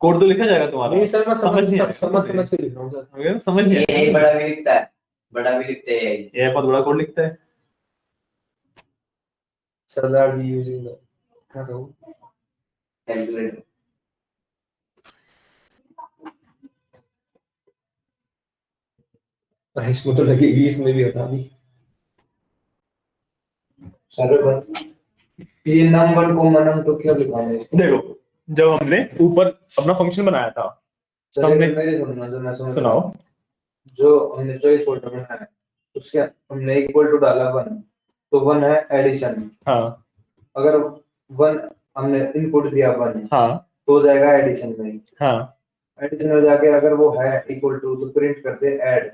कोड तो लिखा जाएगा तुम्हारा। नहीं सर मैं समझ नहीं आएगा। समझ के लिख रहा हूँ सर। अगर समझ नहीं ये आएगा, बड़ा भी लिखता है, बड़ा भी लिखते हैं ये बहुत बड़ा कोड लिखता है। सरदार जी यूजिंग क्या कहूँ। कैलकुलेटर। इसमें तो लगेगी, इसमें भी हटा दी। सर ये नंबर को मनम तो क्या लिखा है? देखो, जब हमने ऊपर अपना फंक्शन बनाया था, सर हमने मेरे सुनना जो मैं समझ रहा सुनाओ। हूँ। जो हमने चॉइस फोल्डर में है, उसके हमने इक्वल टू डाला 1, तो 1 है एडिशन। हाँ अगर 1 हमने इनपुट दिया 1, हाँ तो हो जाएगा एडिशन में। हाँ एडिशन में जाके अगर वो है इक्वल टू तो प्रिंट कर दे ऐड,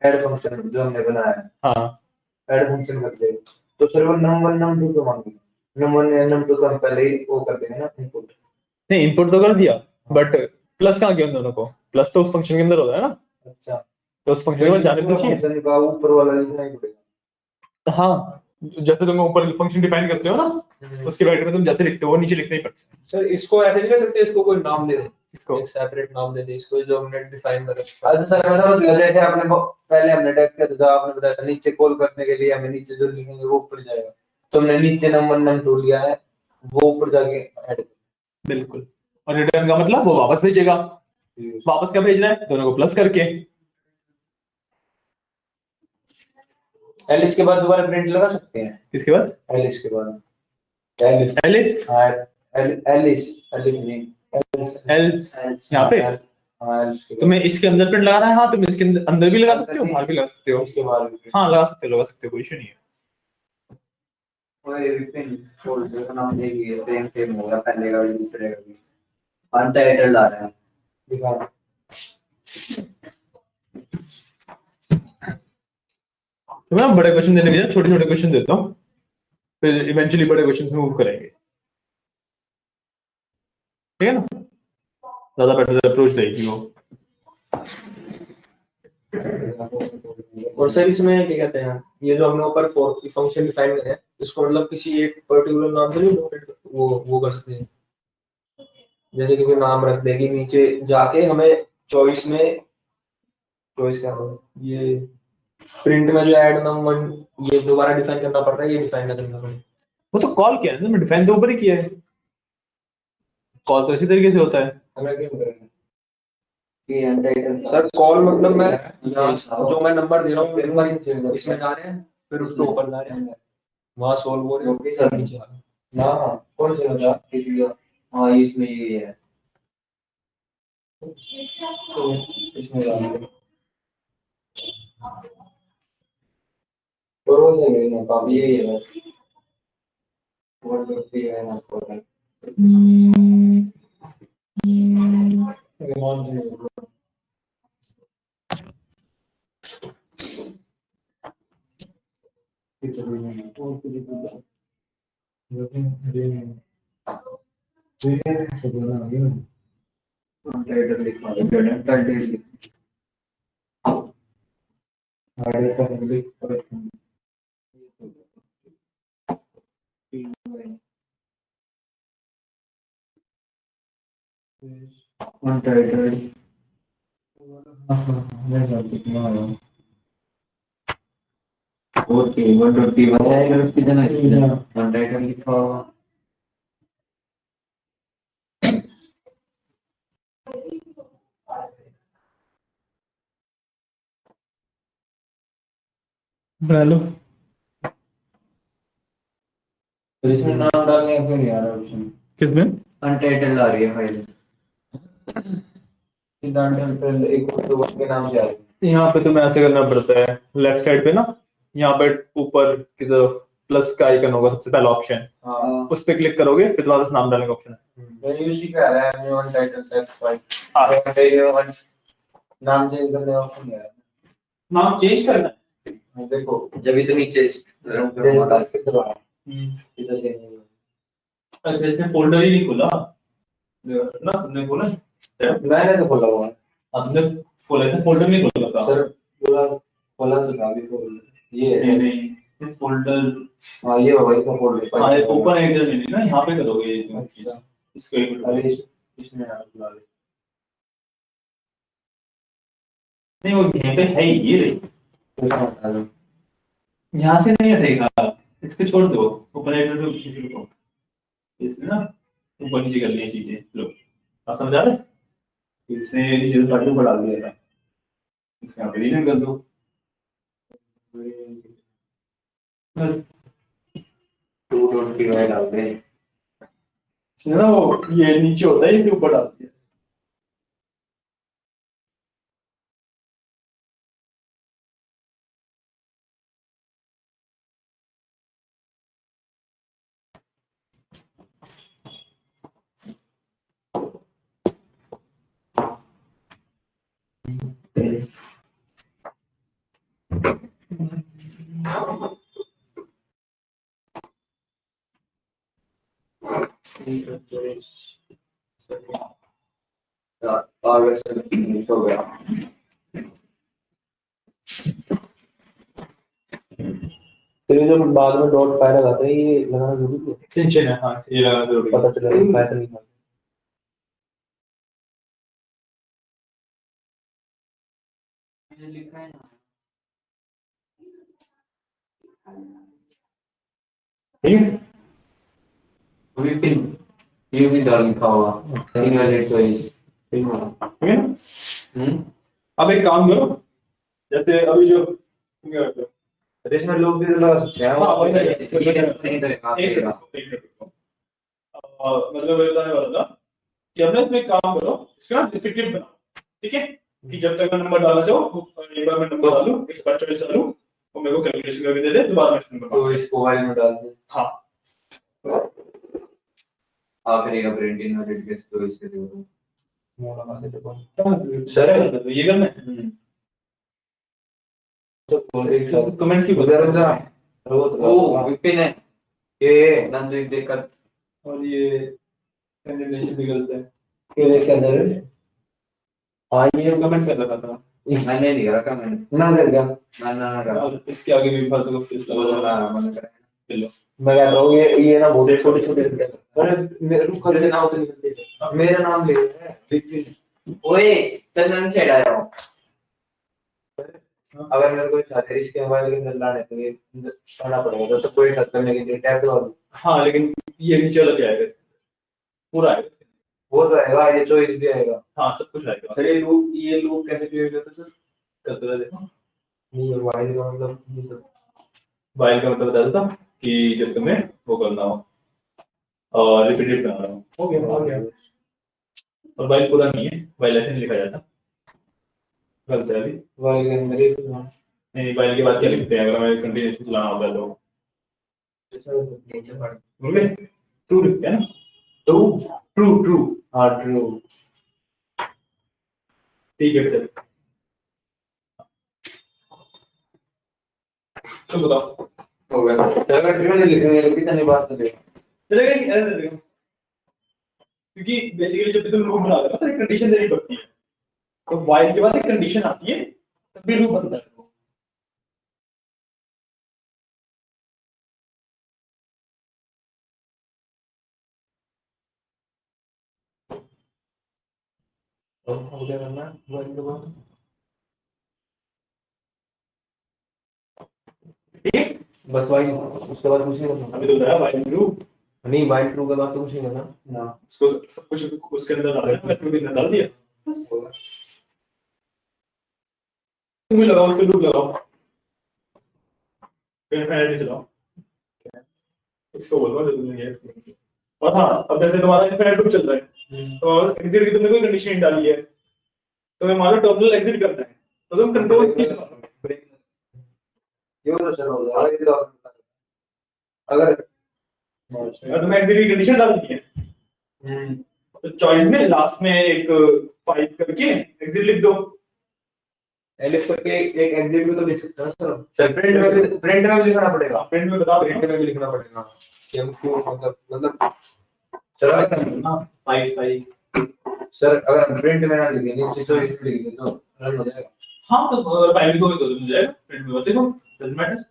ऐड फंक्शन जो हमने बनाया है, हाँ। ऐड फंक्शन कर दे। तो फिर वो num1 num2 तो मांगे, num1 या num2 तो हम पहले ही वो कर देंगे ना इनपुट। नहीं, इनपुट तो कर दिया, बट प्लस कहाँ गया उन दोनों को? प्लस तो उस फंक्शन के अंदर होता है ना, अच्छा, तो उस फंक्शन में जाने तो चाहिए। फंक्शन का ऊपर वाला लिखना ही पड़ेगा। हाँ, जैसे तुम ऊपर फंक्शन डिफाइन करते हो ना, उसके बैठ में तुम जैसे लिखते हो वो नीचे लिखना ही पड़ता है। सर इसको ऐसे नहीं कर सकते, इसको कोई नाम दे दे, इसको एक सेपरेट नाम दे दे इसको जो हमने डिफाइन कर रखा अच्छा सर, मैं समझ गया। जैसे आपने पहले हमने टेक्स्ट किया था, जो आपने बताया था नीचे कॉल करने के लिए हमें नीचे जो लिखेंगे वो ऊपर जाएगा, तो हमने नीचे नंबर num2 लिया है, वो ऊपर जाके ऐड। बिल्कुल। और रिटर्न का मतलब वो वापस भेजेगा। वापस क्या भेजना है? दोनों को प्लस करके। एलिस के बाद दोबारा प्रिंट लगा सकते हैं? किसके बाद? एलिस के बाद एलिस। एलिफ। हाँ, एलिस, एलिस नहीं, एल्स एल्स। यहाँ पे हाँ एलिस के बाद तुम्हें इसके अंदर प्रिंट लगाना है। हाँ, तुम इसके अंदर भी लगा सकते हो, बाहर भी लगा सकते हो। उसके बाद हाँ, लगा सकते हो, कोई इशू नहीं है। कोई पिन फोल्डर का नाम देखिए, सेम सेम होगा पहले का भी दूसरे का भी। अनटाइटल्ड आ रहा है, दिखाओ। तो मैं बड़े क्वेश्चन देने के लिए छोटे छोटे क्वेश्चन देता हूँ, फिर इवेंचुअली बड़े क्वेश्चन में मूव करेंगे, ठीक है ना? ज्यादा बेटर अप्रोच रहेगी वो। और सर इसमें क्या कहते हैं, ये जो हमने ऊपर फॉर फंक्शन डिफाइन करे हैं, इसको मतलब किसी एक पर्टिकुलर नाम से नहीं वो कर सकते हैं, जैसे कि कोई नाम रख देगी नीचे जाके हमें चॉइस में, चॉइस क्या हो ये प्रिंट में जो ऐड नंबर, ये दोबारा डिफाइन करना पड़ता है, ये डिफाइन करना पड़ता है। वो तो कॉल किया है ना, मैं डिफाइन तो ऊपर ही किया है। कॉल तो इसी तरीके से होता है। हमें क्यों करेंगे कि अनटाइटल्ड? सर कॉल मतलब मैं यहाँ जो मैं नंबर दे रहा हूँ नंबर इसमें जा रहे हैं, फिर उसके ऊपर जा रहे हैं, वहाँ सॉल्व हो रहे हैं, फिर नीचे आ रहे हैं। ना कौन सी होता है? हाँ इसमें ये है, तो इसमें डालेंगे। और वो नहीं है काफी, यही है बस। और जो भी है ना तो टाइटल लिखा है, टाइटल लिख अनटाइटल्ड मैं कर कितना आया ओके 121 है अगर उसकी जगह अनटाइटल्ड लिखा होगा बना लो। तो इसमें नाम डालने का क्यों नहीं आ रहा ऑप्शन किसमें? अनटाइटल्ड आ रही है फाइल अनटाइटल्ड एक तो के नाम से आ रही है यहाँ पे तुम्हें ऐसे करना पड़ता है, लेफ्ट साइड पे ना, यहाँ पे ऊपर की तरफ प्लस का आइकन होगा, सबसे पहला ऑप्शन, हाँ उस पे क्लिक करोगे, फिर तुम्हारे पास नाम डालने का ऑप्शन है। मैं यूजी का रहा है न्यू अनटाइटल्ड सेट फाइल हाँ, नाम चेंज करने का ऑप्शन नहीं आ रहा नाम चेंज करना है। देखो जब तो नीचे इधर से नहीं अच्छा, इसने फोल्डर ही नहीं खोला ना, तुमने खोला? मैंने तो खोला हुआ है तुमने खोला था, फोल्डर नहीं खोला था? सर पूरा खोला तो था अभी तो ये नहीं नहीं, इस फोल्डर, हाँ ये होगा इसका फोल्डर हाँ, ओपन एडिटर में नहीं ना, यहाँ पे करोगे ये जो चीज, अच्छा इसको एक मिनट। अरे इसमें आप बुला ले नहीं, वो यहाँ पे है ही, ये रही, तो इसमें हटा दो यहाँ से नहीं हटेगा, इसको छोड़ दो, ओपन एडिटर पे क्लिक करो, इसमें ना ऊपर नीचे करनी है चीजें, लो आप समझा रहे? इसने नीचे से पार्ट ऊपर डाल दिया था, इसको यहाँ पे रीनेम कर दो बस। 225 डालते हैं इसमें ना वो ये नीचे होता है, इसके ऊपर डाल दिया। अगस्त हो गया तो ये जो बाद में डॉट पाए लगाते हैं ये लगाना जरूरी है, एक्सटेंशन है, हाँ ये लगा जरूरी है। पता चलेगा पैटर्न नहीं लिखा है ना ठीक है, विपिन ये भी डाल लिखा होगा इनवैलिड चॉइस ठीक है ना। अब एक काम करो, जैसे अभी जो तुम क्या करते हो, अरे इसमें लोग भी लगा सकते हैं हाँ वही है, नहीं करेगा एक मिनट, एक मिनट। मतलब मैं बताने वाला था कि अपने इसमें एक काम करो, इसका रिपीटेड बनाओ, ठीक है, कि जब तक मैं नंबर डालना चाहूँ, एक बार मैं नंबर डालूं, एक बार चॉइस डालूं, और मेरे को कैलकुलेशन करके दे दे, दोबारा मैं इस नंबर तो इसको वाइल में डाल दे हाँ आखिरी का प्रिंट इनवैलिड केस तो इसके दे मोड़ लगा देते कौन सर ये करना है, तो कमेंट की उधर बता उधर ओ विपिन है ये नंदू एक देखकर और ये कैंडिडेट भी गलत है, ये देख के अंदर हाँ ये कमेंट कर रखा था, मैंने नहीं रखा मैंने ना कर गया ना रखा और इसके आगे भी फालतू का स्पेस लगा ना मैंने करा चलो मैं कह रहा हूँ ये ना बहुत छोटे छोटे अरे मेरे को कर देना होता नहीं मेरा नाम ले विपिन ओए चंदन से आया हूँ अगर मेरे को चाहते इसके मोबाइल के अंदर लाने तो ये करना पड़ेगा तो सबको एक करने के लिए टैब दो हाँ, लेकिन ये नीचे वाला क्या आएगा, पूरा आएगा, वो तो आएगा ये चॉइस भी आएगा हाँ सब कुछ आएगा। सर ये लूप कैसे क्रिएट होता है सर करते रहे देखो, नहीं ये वाइल का मतलब ये सब वाइल का मतलब बता देता हूँ कि जब तुम्हें वो करना हो और रिपीटेड करना हो गया। और वाइल पूरा नहीं है, वाइल ऐसे नहीं लिखा जाता, गलत है अभी, वाइल के अंदर ही नहीं वाइल के बाद क्या लिखते हैं, अगर हमें कंटिन्यूअसली चलाना होता है तो नीचे पड़ भूल गए, ट्रू लिखते हैं ना, टू ट्रू ट्रू, हाँ ट्रू ठीक है फिर तो बताओ हो गया चलो ट्रू नहीं लिखेंगे कितनी बात तो देखो चलेगा नहीं, ऐसे चलेगा, क्योंकि बेसिकली जब भी तुम लूप बना रहे हो तो एक कंडीशन देनी पड़ती है, तो वाइल के बाद एक कंडीशन आती है तभी लूप बनता है। अब क्या करना है वन के बाद ठीक है। बस भाई उसके बाद कुछ नहीं करना अभी तो बताया भाई ट्रू। नहीं वाइट ट्रू के बाद तो कुछ नहीं करना ना उसको सब कुछ उसके अंदर डाल दिया, ट्रू के अंदर डाल दिया, बस तुम भी लगाओ, उसको लूप लगाओ, फिर इनफिनिटी चलाओ, इसको बोलो जो तुमने किया इसको। और हाँ, अब जैसे तुम्हारा इनफिनिटी लूप चल रहा है तो एग्जिट की तुमने कोई कंडीशन नहीं डाली है, तो मैं मान लो टर्मिनल एग्जिट करना है तो तुम कंट्रोल की ये तो चलो यार ये तो अगर तुम्हें एग्जिट की कंडीशन डालनी है तो चॉइस में लास्ट में एक 5 करके एग्जिट लिख दो। एलिफ करके एक एग्जिट भी तो लिख सकते हैं सर सर प्रिंट में भी लिखना पड़ेगा। प्रिंट में बता प्रिंट में भी लिखना पड़ेगा कि हम क्यों मतलब चलो देना 5 सर अगर हम प्रिंट में ना लिखेंगे नीचे तो लिख देंगे तो रन हो जाएगा। हाँ तो अगर 5 लिखोगे तो मिल जाएगा, प्रिंट में देखो डजंट मैटर।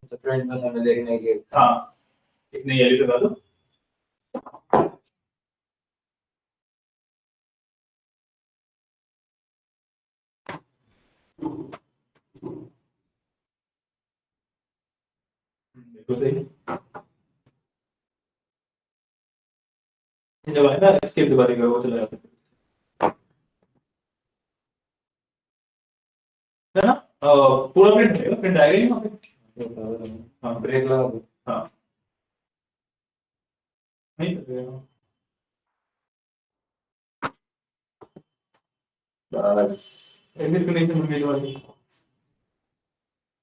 तो प्रिंट में हमें देखने के हाँ एक नई एलिफ लगा दो। देखो सही, जब है ना स्किप दोबारा करो वो चला जाता है ना। पूरा प्रिंट आएगा, प्रिंट आएगा ही वहाँ पे। हाँ ब्रेक लगा दो। हाँ नहीं करेगा। बस एग्जिट कंडीशन मिल वाली।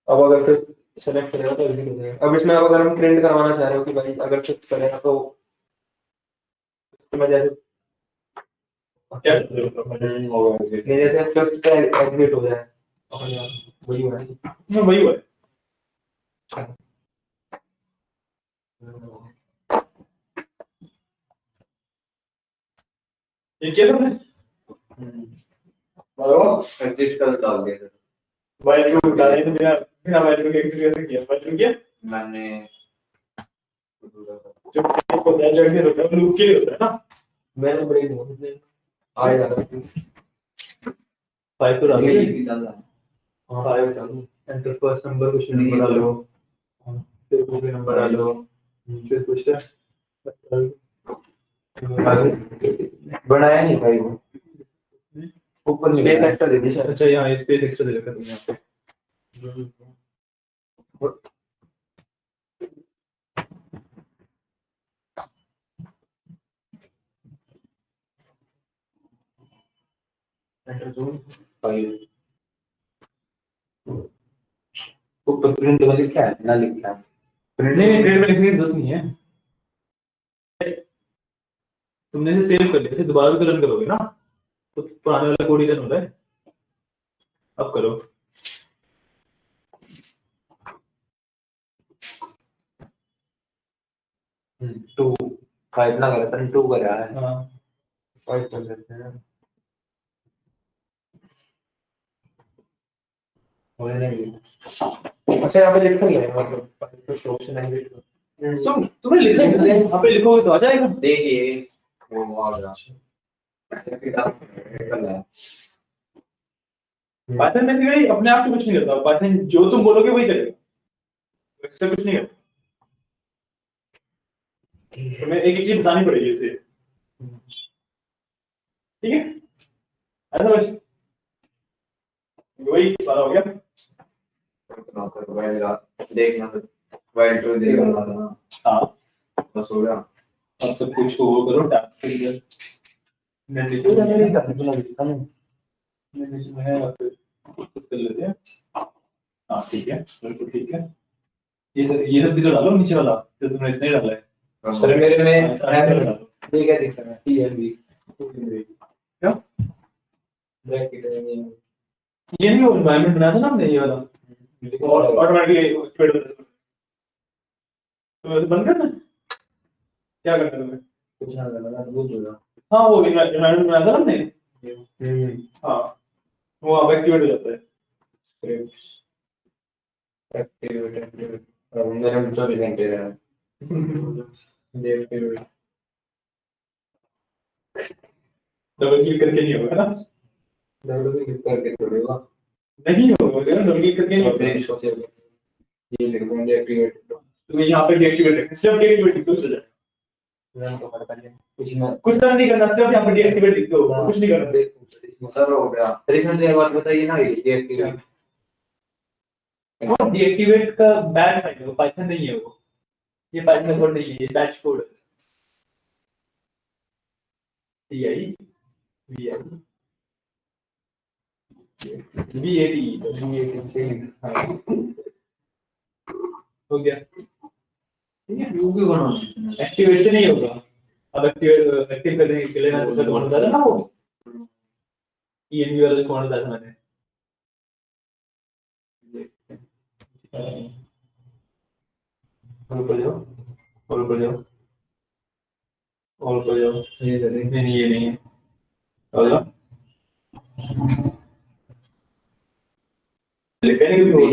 अब अगर फिर सेलेक्ट करेगा तो एग्जिट हो जाएगा। अब इसमें अब अगर हम प्रिंट करवाना चाह रहे हो कि भाई अगर शिफ्ट करेगा तो मैं जैसे क्या चल रहा है होगा नहीं जैसे फिफ्थ पे एग्जिट हो जाए अपने आप वही हो रहा है मैं वही हुआ है। ये किया तुमने एग्जिट कर डाल दिया सर। वाइट टू डाले तो बिना बिना वाइट टू के एग्जिट कैसे किया, वाइट टू किया मैंने जो को जड़ से होता है लूप के लिए होता है ना। मैंने ब्रेक हो आ जा रहा है 5 तो डालो, ये भी डालना है। हाँ 5 डालो enter first number question number डालो फिर कोई नंबर डालो फिर क्वेश्चन बनाया नहीं भाई वो ऊपर स्पेस एक्स्ट्रा दे दी शायद अच्छा यहाँ स्पेस एक्स्ट्रा दे रखा तुमने यहाँ पे। एंटर जोन फाइल ऊपर प्रिंट में लिखा है ना लिखा है नहीं प्रिंट में लिखने की जरूरत नहीं है, तुमने इसे सेव कर लिया, दोबारा भी तो रन करोगे ना तो पुराने वाला कोड ही रन हो रहा है। अब करो टू फाइव ना करे पर टू कर रहा है। हाँ 5 कर देते हैं हो नहीं अच्छा यहाँ पे लिखा ही है मतलब ऑप्शन एग्जिट तुम्हें लिखना है, यहाँ पे लिखोगे तो आ जाएगा। देखिए वो आ गया करना है। पाइथन बेसिकली अपने आप से कुछ नहीं करता, पाइथन जो तुम बोलोगे वही करेगा, इससे कुछ नहीं करता। तुम्हें एक एक चीज बतानी पड़ेगी इसे, ठीक है ऐसा बस वही सारा हो गया। देखना तो वाइट टू देखना हाँ बस हो गया। अब सब कुछ को वो करो टैप के लिए नीचे में है या फिर कर लेते हैं। हाँ ठीक है बिल्कुल ठीक है, ये सब भी तो डालो नीचे वाला जो तुमने इतना ही डाला है। सर मेरे में सारा डालो। ठीक है दिख रहा है टीएलबी क्या ब्रैकेट ये नहीं वो एनवायरनमेंट बनाया था ना हमने ये वाला और ऑटोमेटिकली एक्टिवेट हो जाता है। तो वैसे बंद करना है? क्या करना है तुम्हें? कुछ ना करना भूल जाओ। हाँ वो एनवायरनमेंट बनाया था ना हमने। हाँ वो अब एक्टिवेट हो जाता है। एक्टिवेट और मेरे में 24 घंटे रहा डबल क्लिक करके नहीं होगा ना। डब्ल्यू भी क्लिक करके छोड़ेगा। नहीं होगा डबल क्लिक करके नहीं होता है। इसको से ये लिख दूंगा डीएक्टिवेट। तो मैं यहाँ पे डीएक्टिवेट रखना सिर्फ डीएक्टिवेट लिख दो चल जाएगा। रन तो कर पहले कुछ ना कुछ तरह नहीं करना सिर्फ यहाँ पे डीएक्टिवेट लिख दो कुछ नहीं करना। सर हो गया। 3 देर बाद बताइए ना ये डीएक्टिवेट। वो डीएक्टिवेट का बैच फाइल है वो पाइथन नहीं है वो। ये पाइथन कोड नहीं है ये बैच कोड है। टीआई वीआई वीएटी डीएक्टिवेट से हाँ हो गया। ठीक है व्यू भी बनाना एक्टिवेट से नहीं होगा। अब एक्टिव करने के लिए मैंने दूसरा कमांड बताया था ना वो env वाला कमांड बताया था मैंने। और कर जाओ और कर जाओ और कर जाओ। ये करें। नहीं ये नहीं है और जाओ लिखने की भी बोल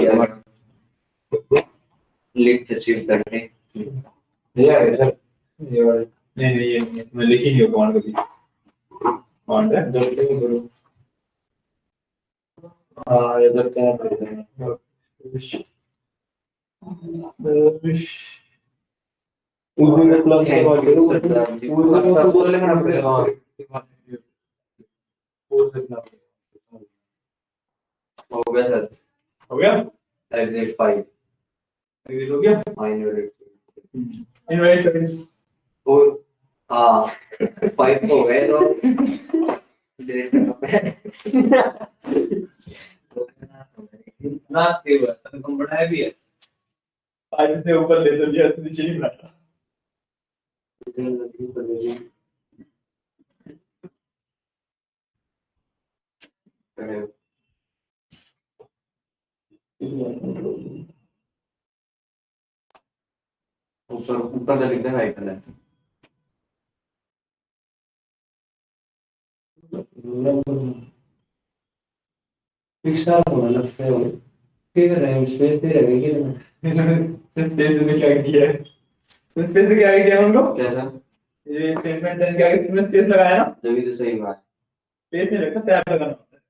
लिख अचीव करने ये आ गया सर। ये वाला नहीं ये नहीं है मैं लिख ही नहीं हूँ कमांड कभी कमांड है डब्ल्यू करो। हाँ ये तो क्या करते हैं उर्दू में प्लस के बाद उर्दू में तो लिखना पड़ेगा। हाँ हो गया सर हो गया एग्जिट 5 एग्जिट हो गया फाइनल इनवाइट फ्रेंड्स और हाँ 5 हो गए तो डिलीट करना ना स्टेबल तुम बनाया भी है आज इसने ऊपर ले तो लिया नीचे नहीं बनाया। ऊपर ऊपर का लिखते हैं आइकन है पिक्चर होना लगता है क्या कर रहे हैं स्पेस दे रहे हैं क्या स्पेस ने क्या किया है तो स्पेस ने क्या किया हम लोग कैसा ये स्टेटमेंट देन क्या इसमें स्पेस लगाया ना जब भी तो सही बात स्पेस नहीं रखा टैब लगाना होता है।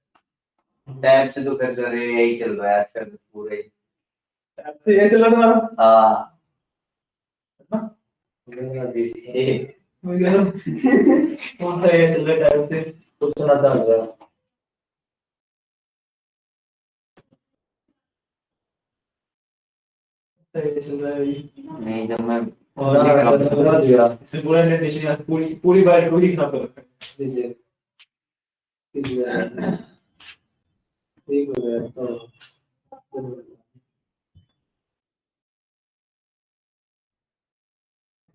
टैब से तो फिर सर यही चल रहा है आजकल पूरे टैब से ये चला तुम्हारा हाँ हाँ? ये मैं कह रहा हूँ कौन सा ये चल रहा है टैब से कुछ सुना था ये चल रहा है नहीं जब मैं और इसमें पूरा इंडेंटेशन पूरी पूरी बार को ही खराब कर रखा है। ठीक हो गया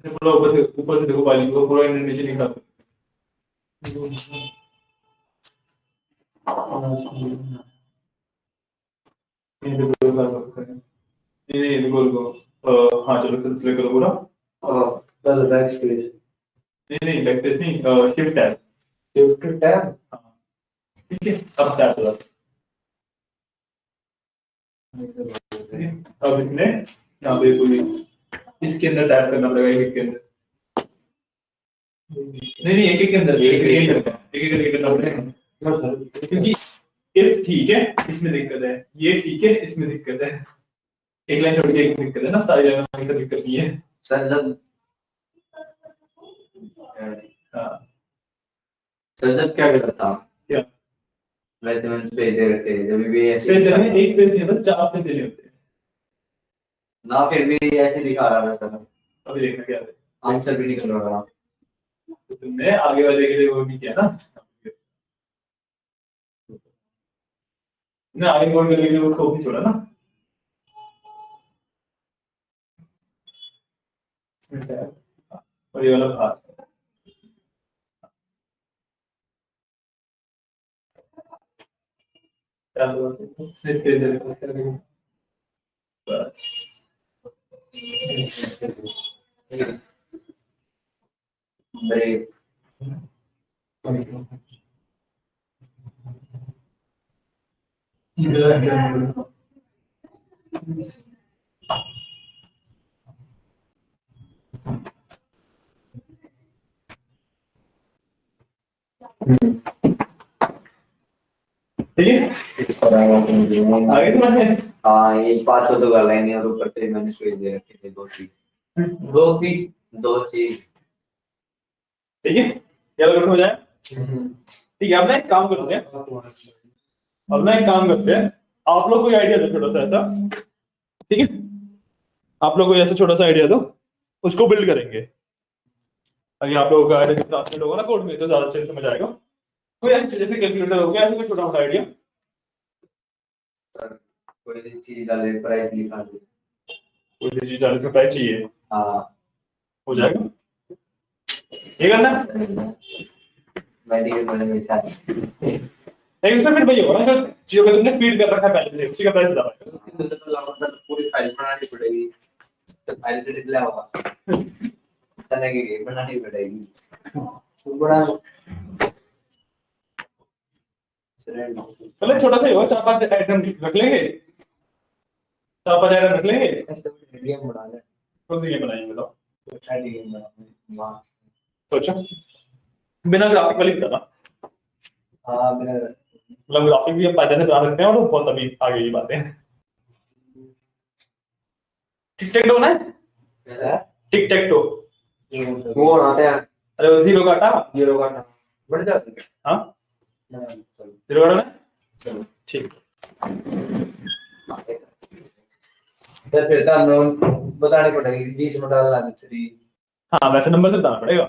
इसमें पूरा ऊपर से देखो वाली को पूरा इंडेंटेशन ही खराब कर रखा है। इनसे पूरा खराब कर रखा है। ये देखो देखो हाँ चलो सिलेक्ट करो पूरा कल बैक स्पेस नहीं बैक स्पेस नहीं शिफ्ट टैब शिफ्ट टैब हाँ ठीक है अब टैब चला अब इसमें यहाँ पे कोई इसके अंदर टैप करना पड़ेगा एक के अंदर नहीं एक एक के अंदर एक करना पड़ेगा क्योंकि इफ ठीक है इसमें दिक्कत है ये ठीक है इसमें दिक्कत है एक लाइन छोड़ के एक दिक्कत है ना सारी लाइन में दिक्कत नहीं है सर जब हाँ सर जब क्या करता क्या वैसे मैंने पेज दे रखे जब भी ऐसे स्पेस देने एक स्पेस नहीं बस 4 स्पेस देने होते हैं ना फिर भी ऐसे दिखा रहा था सर अभी देखना क्या है आंसर भी निकल रहा था तो तुमने आगे वाले के लिए वो नहीं किया ना आगे कोड करने के लिए उसको भी छोड़ा ना और ये वाला भाग चलो इसने स्पेस दे रखा है बस ब्रेक इधर ठीक है आगे समझ में हाँ ये बात तो गल है नहीं और ऊपर से मैंने स्पेस दे रखी थी दो चीज ठीक है क्या हो जाए ठीक है अब ना एक काम करते हैं आप लोग कोई आइडिया दो छोटा सा ऐसा ठीक है आप लोग कोई ऐसा छोटा सा आइडिया दो उसको बिल्ड करेंगे अगर आप लोगों का आइडिया ट्रांसलेट होगा ना कोड में तो ज्यादा अच्छे से समझ आएगा कोई ऐसी जैसे कैलकुलेटर हो गया ऐसा कोई छोटा मोटा आइडिया कोई चीज डाले प्राइस लिखा दे कोई भी चीज 40 में प्राइस चाहिए हाँ हो जाएगा ये करना मेडिकल में मिलता है लेकिन उसमें फिर वही होगा ना जो चीजों को तुमने फीड कर रखा है पहले से उसी का प्राइस बता पाएगा तो लगभग पूरी फाइल बनानी पड़ेगी तो फाइल से निकला होगा तरह की बनानी पड़ेगी तो बड़ा मतलब छोटा सा ही होगा 4-5 आइटम रख लेंगे 4-5 आइटम रख लेंगे ऐसे गेम बना ले कौन सी गेम बनाएंगे बताओ तो शायद गेम बना वाह सोचो बिना ग्राफिक वाली बताना हाँ मैंने मतलब ग्राफिक भी हम पाइथन से बना सकते हैं और वो बहुत अभी आगे की बातें हैं टिक टैक टो ना टिक टैक टो वो बनाते हैं अरे वो जीरो काटा बढ़ जाते हैं हाँ जीरो काटा ना ठीक फिर तो हमें बतानी पड़ेगी 20 में डालना है 3 हाँ वैसे नंबर से बताना पड़ेगा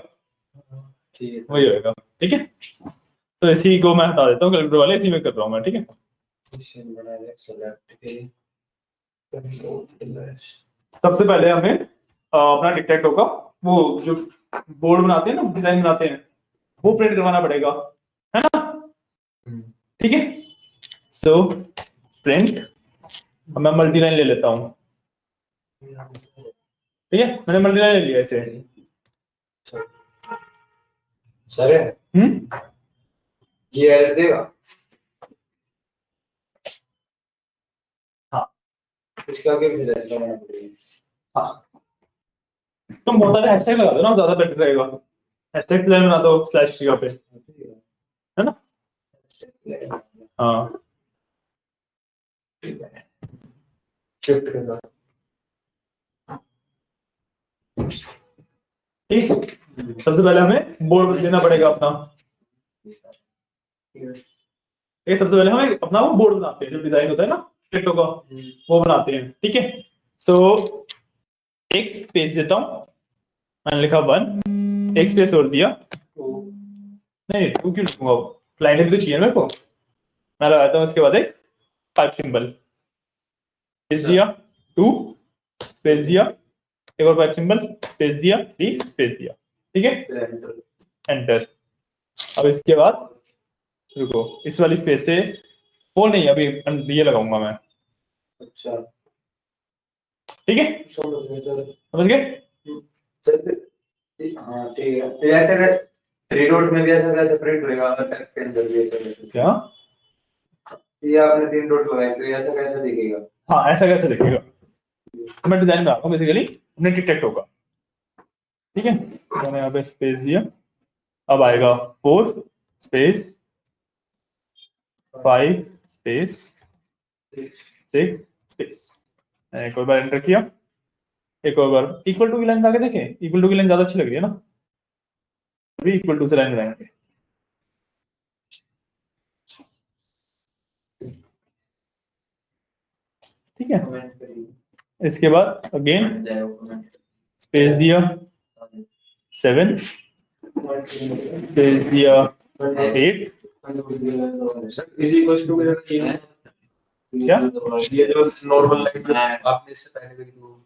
ठीक है वही होएगा ठीक है तो इसी को मैं हटा देता हूँ कैलकुलेटर वाले इसी में कर रहा हूँ मैं ठीक है सबसे पहले हमें अपना टिक टैक टो का वो जो बोर्ड बनाते हैं ना डिजाइन बनाते हैं वो प्रिंट करवाना पड़ेगा है ना ठीक है सो प्रिंट मैं मल्टी लाइन ले लेता हूँ ठीक है मैंने मल्टी लाइन ले लिया इसे सर ये एरर देगा हाँ इसका क्या फिर हाँ तुम बहुत सारे हैशटैग लगा दो ना ज्यादा बेटर रहेगा हैशटैग लाइन बना दो स्लैश जगह पे है ना हाँ शिफ्ट करना ठीक सबसे पहले हमें बोर्ड लेना पड़ेगा अपना ये सबसे पहले हमें अपना वो बोर्ड बनाते हैं जो डिजाइन होता है ना टिकटों का वो बनाते हैं ठीक है सो एक स्पेस देता हूं मैंने लिखा 1 एक स्पेस और दिया नहीं 2 क्यों लिखूंगा लाइन भी तो चाहिए मेरे को मैं लगाता हूं उसके बाद एक पाइप सिंबल स्पेस दिया 2 स्पेस दिया एक और पाइप सिंबल स्पेस दिया 3 स्पेस दिया ठीक है एंटर अब इसके बाद रुको इस वाली स्पेस से वो नहीं अभी ये लगाऊंगा मैं अच्छा ठीक है समझ गए हाँ ठीक है तो ऐसे 3 डॉट में भी ऐसा कैसे प्रिंट करेगा अगर टेक्स्ट के अंदर भी ऐसा क्या ये आपने 3 डॉट लगाए तो ये ऐसा कैसे दिखेगा हाँ ऐसा कैसे दिखेगा तो मैं डिजाइन बनाता हूँ बेसिकली अपने टिक टैक टो का ठीक है तो मैंने यहाँ पे स्पेस दिया अब आएगा 4 स्पेस 5 स्पेस 6 स्पेस एक और बार एंटर किया एक और बार इक्वल टू की लाइन लगा के देखें इक्वल टू की लाइन ज्यादा अच्छी लग रही है ना अभी इक्वल टू से लाइन लगाएंगे ठीक है इसके बाद अगेन स्पेस दिया 7 स्पेस दिया 8 क्या ये जो नॉर्मल लाइन आपने इससे पहले करी थी वो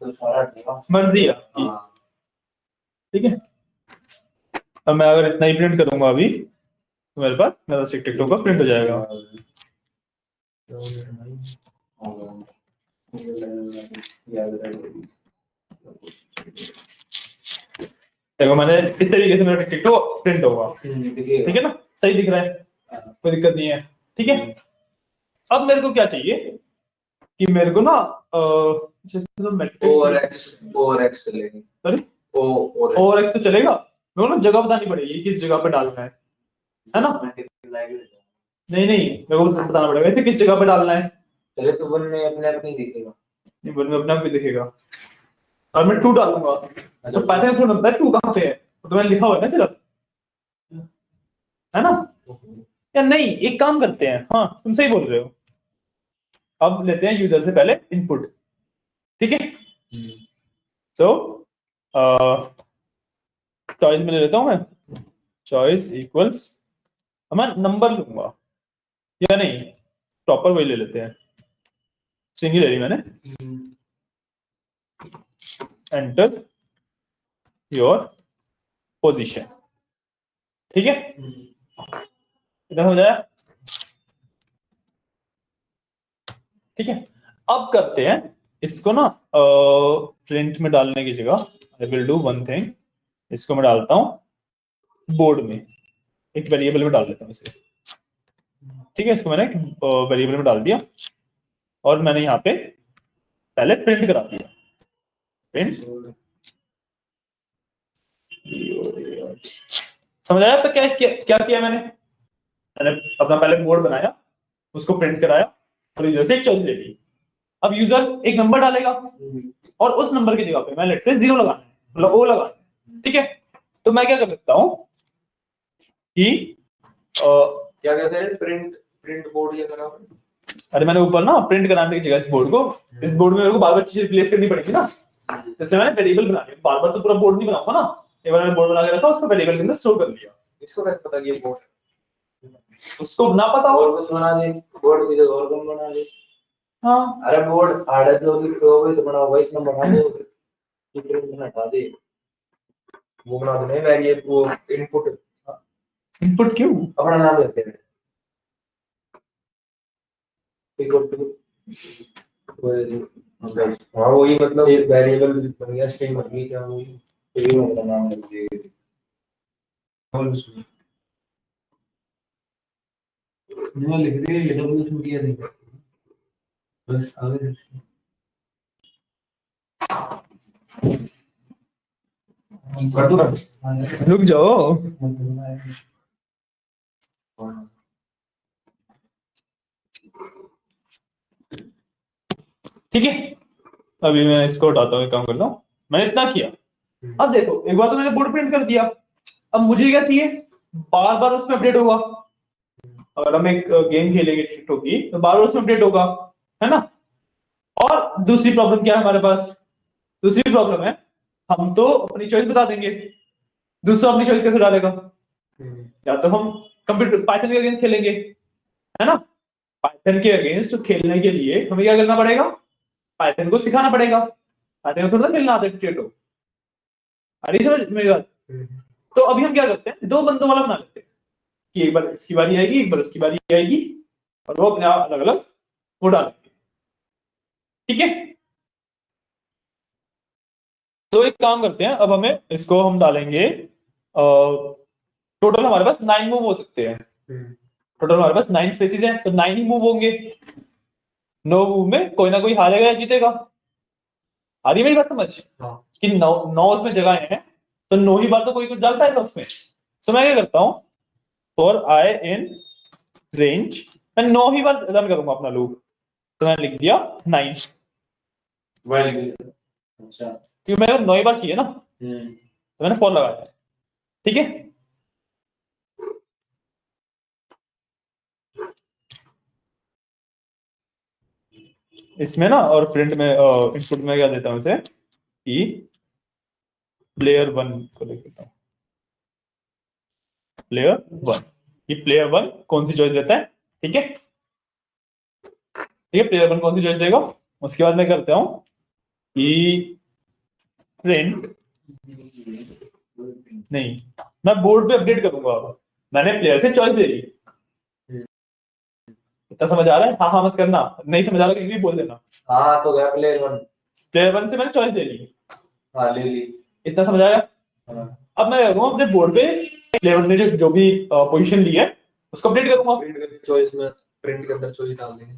मर्जी आपकी ठीक है अब मैं अगर इतना ही प्रिंट करूंगा अभी तो मेरे पास मेरा टिकटॉक का प्रिंट हो जाएगा देखो मैंने इस तरीके से मेरा टिकटॉक प्रिंट होगा ठीक है ना सही दिख रहा है कोई दिक्कत नहीं है ठीक है अब मेरे को क्या चाहिए कि मेरे को ना ओवर एक्स चलेगी सॉरी ओवर ओवर एक्स तो चलेगा मेरे को ना जगह बतानी पड़ेगी किस जगह पे डालना है ना नहीं नहीं, मेरे को बताना पड़ेगा इसे किस जगह पे डालना है। चले तो वन में अपने आप नहीं दिखेगा। नहीं, वन में अपने आप भी दिखेगा। और मैं 2 डालूंगा तो पाइथन में थोड़ा बताया 2 कहाँ पे है, तो मैंने लिखा हुआ है ना सिर्फ, है ना? या नहीं, एक काम करते हैं, हाँ तुम सही बोल रहे हो। अब लेते हैं यूजर से पहले इनपुट, ठीक है? सो चॉइस में ले लेता हूं मैं, चॉइस इक्वल्स, मैं नंबर लूंगा या नहीं, प्रॉपर वही ले लेते हैं, स्ट्रिंग ही ले ली मैंने। एंटर योर पोजीशन, ठीक है? इतना हो जाए, ठीक है? अब करते हैं इसको ना प्रिंट में डालने की जगह I will do one thing, इसको मैं डालता हूं बोर्ड में, एक वेरिएबल में डाल देता हूं इसे, ठीक है? इसको मैंने वेरिएबल में डाल दिया और मैंने यहाँ पे पहले प्रिंट करा दिया, प्रिंट। समझ आया? तो क्या क्या, क्या किया मैंने अपना पहले बोर्ड बनाया, उसको प्रिंट कराया और यूजर से एक चॉइस ले ली। अब यूजर एक नंबर डालेगा और उस नंबर की जगह पे मैं लेट्स से 0 लगाना है, मतलब ओ लगाना है, ठीक है? तो मैं क्या कर सकता हूं कि क्या कहते हैं, प्रिंट प्रिंट बोर्ड ये करा। अरे मैंने ऊपर ना प्रिंट कराने की जगह इस बोर्ड को, इस बोर्ड में मेरे को बार बार चीजें रिप्लेस करनी पड़ेगी ना, इसलिए मैंने वेरिएबल बना लिया। बार बार तो पूरा बोर्ड नहीं बनाऊंगा ना, एक बार मैंने बोर्ड बना के रखा, उसको वेरिएबल के अंदर स्टोर कर लिया। इसको कैसे पता कि ये बोर्ड, उसको ना पता हो, और कुछ बना दे, बोर्ड की जगह और कम बना दे। हाँ अरे बोर्ड आड़े जो भी तो बनाओ, इसमें बना दो, प्रिंट में हटा दे, वो बना देना वेरिएबल, वो इनपुट इनपुट क्यों? अपना नाम देते हैं इक्वल टू, हाँ वही, मतलब वेरिएबल बन गया, स्ट्रिंग बन गई, क्या वही अपना नाम लिख दिए। मैंने लिख दिया, ये डब्ल्यू में किया नहीं, बस आगे कर दो ना। रुक जाओ, ठीक है? अभी मैं इसको हटाता हूँ, एक काम करता हूँ, मैंने इतना किया। अब देखो, एक बार तो मैंने बोर्ड प्रिंट कर दिया, अब मुझे क्या चाहिए, बार बार उसमें अपडेट होगा। अगर हम एक गेम खेलेंगे टिकटॉक की, तो बार बार उसमें अपडेट होगा, है ना? और दूसरी प्रॉब्लम क्या है हमारे पास, दूसरी प्रॉब्लम है, हम तो अपनी चॉइस बता देंगे, दूसरा अपनी चॉइस कैसे डालेगा? या तो हम कंप्यूटर पाइथन के अगेंस्ट खेलेंगे, है ना? पाइथन के अगेंस्ट खेलने के लिए हमें क्या करना पड़ेगा, पाइथन को सिखाना पड़ेगा, पाइथन को थोड़ा खेलना आता है टिकटॉक, अरे समझ मेरी बात? तो अभी हम क्या करते हैं, 2 बंदों वाला बना लेते हैं कि एक बार इसकी बारी आएगी, एक बार उसकी बारी आएगी, और वो अपने आप अलग अलग वो डालेंगे, ठीक है? तो एक काम करते हैं, अब हमें इसको हम डालेंगे, टोटल हमारे पास 9 मूव हो सकते हैं, टोटल हमारे पास 9 स्पेसीज हैं, तो 9 ही मूव होंगे, 9 मूव में कोई ना कोई हारेगा या जीतेगा। आ रही है मेरी बात समझ? कि 9 उसमें जगह हैं, तो 9 ही बार तो कोई कुछ डाल पाएगा उसमें। तो मैं क्या करता हूं, फॉर आई इन रेंज, मैं 9 ही बार रन करूंगा अपना लूप, तो मैंने लिख दिया 9, अच्छा क्योंकि मेरे को 9 ही बार चाहिए ना, तो मैंने फॉर लगाया, ठीक है? इसमें ना, और प्रिंट में इनपुट में क्या देता हूं इसे कि प्लेयर 1 को लिख देता हूं, प्लेयर 1, ये प्लेयर 1 कौन सी चॉइस देता है, ठीक है? ठीक है, प्लेयर 1 कौन सी चॉइस देगा, उसके बाद मैं करता हूं कि प्रिंट, नहीं मैं बोर्ड पे अपडेट करूंगा, अब मैंने प्लेयर से चॉइस ले ली, इतना समझ आ रहा है? हाँ हाँ मत करना, नहीं समझ आ रहा कहीं भी बोल देना। हाँ तो गया प्लेयर 1, प्लेयर 1 से मैंने चॉइस ले ली, हाँ ले ली। इतना समझ आया? हाँ। अब मैं करूंगा अपने बोर्ड पे प्लेयर 1 ने जो भी पोजीशन ली है उसको अपडेट करूंगा। प्रिंट करके चॉइस में, प्रिंट के अंदर चॉइस डाल देंगे।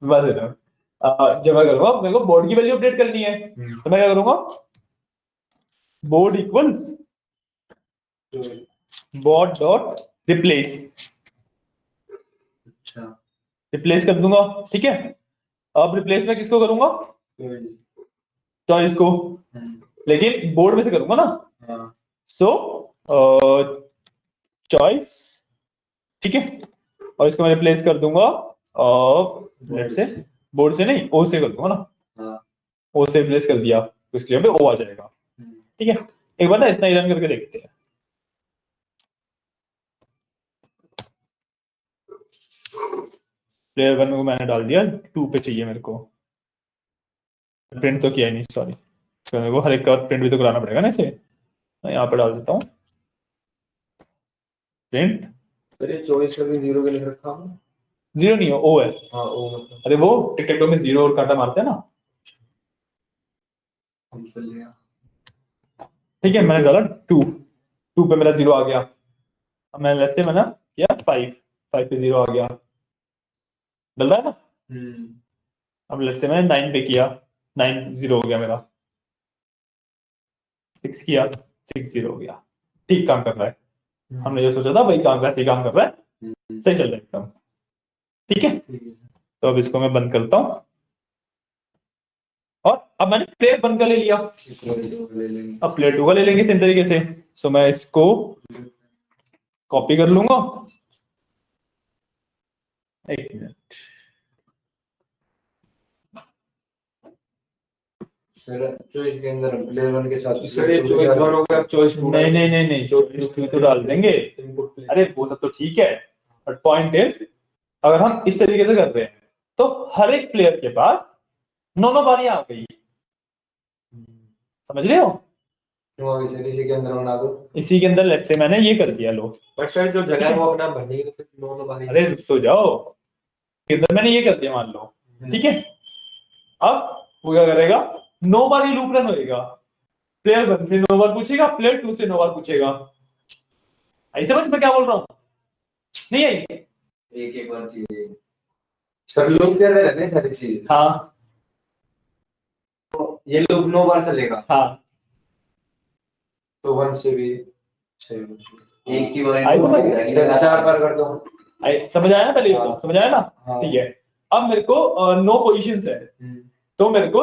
बस है ना। जब मैं करूंगा, मेरे को बोर्ड की वैल्यू अपडेट करनी है, तो मैं क्या करूंगा, board equals bot dot replace, अच्छा रिप्लेस कर दूंगा, ठीक है। अब रिप्लेस में किसको करूंगा, चॉइस को, लेकिन बोर्ड में से करूंगा ना। हाँ सो चॉइस, ठीक है, और इसको मैं रिप्लेस कर दूंगा लेट्स से बोर्ड से नहीं, ओ से कर दूंगा ना। हाँ ओ से रिप्लेस कर दिया तो इसकी जगह पे ओ आ जाएगा, ठीक है। एक बार ना इतना ही रन करके देखते हैं। प्लेयर 1 को मैंने डाल दिया, 2 पे चाहिए मेरे को, प्रिंट तो किया ही नहीं, सॉरी। तो मेरे को हर एक का प्रिंट भी तो कराना पड़ेगा ना इसे, मैं यहाँ पे डाल देता हूँ प्रिंट। सर ये चॉइस का भी 0 के लिख रखा हूँ। 0 नहीं है, ओ है। हाँ ओ मतलब अरे वो टिक टैक टो में 0 और कांटा मारते हैं ना, हम समझ गया। ठीक है। मैंने डाला 2, 2 पे मेरा 0 आ गया। अब मैंने लेट्स से मैंने किया 5, 5 पे 0 आ गया, डल रहा है ना। अब लेट्स से मैंने 9 पे किया, 9 0 हो गया मेरा, 6 किया, 6 0 हो गया। ठीक काम कर रहा है, हमने जो सोचा था वही काम वैसे ही काम कर रहा है, सही चल रहा है एकदम, ठीक है। तो अब इसको मैं बंद करता हूँ, और अब मैंने प्लेयर बंद कर ले लिया। अब प्लेयर 2 का ले लेंगे सेम तरीके से। सो मैं इसको कॉपी कर लूंगा, एक मिनट, चॉइस के अंदर प्लेयर 1 के साथ सर ये चॉइस 1 हो गया, चॉइस 2 नहीं नहीं नहीं नहीं, चॉइस 2 तो डाल देंगे। अरे वो सब तो ठीक है, बट पॉइंट इज अगर हम इस तरीके से कर रहे हैं तो हर एक प्लेयर के पास 9 बारियां आ गई, समझ रहे हो। इसी के अंदर बना दो। इसी के अंदर लेट्स से मैंने ये कर दिया, लो। बट सर जो जगह है वो अपना भरने की, तो फिर दोनों बारी। अरे रुक तो जाओ, इसके अंदर मैंने ये कर दिया मान लो, ठीक है। अब वो क्या करेगा, 9 बार ये लूप रन होएगा, प्लेयर 1 से 9 बार पूछेगा, प्लेयर 2 से 9 बार पूछेगा। आई समझ में क्या बोल रहा हूँ, नहीं आई। एक एक बार चाहिए सर, लूप के अंदर रहने सारी चीज। हाँ ये लूप 9 बार चलेगा, हाँ, तो 1 से भी 6 एक ही बार आई समझ, 4 बार कर दो। आई समझ आया ना, पहले ये तो समझ आया ना, हाँ। ठीक है। अब मेरे को 9 पोजीशंस है, तो मेरे को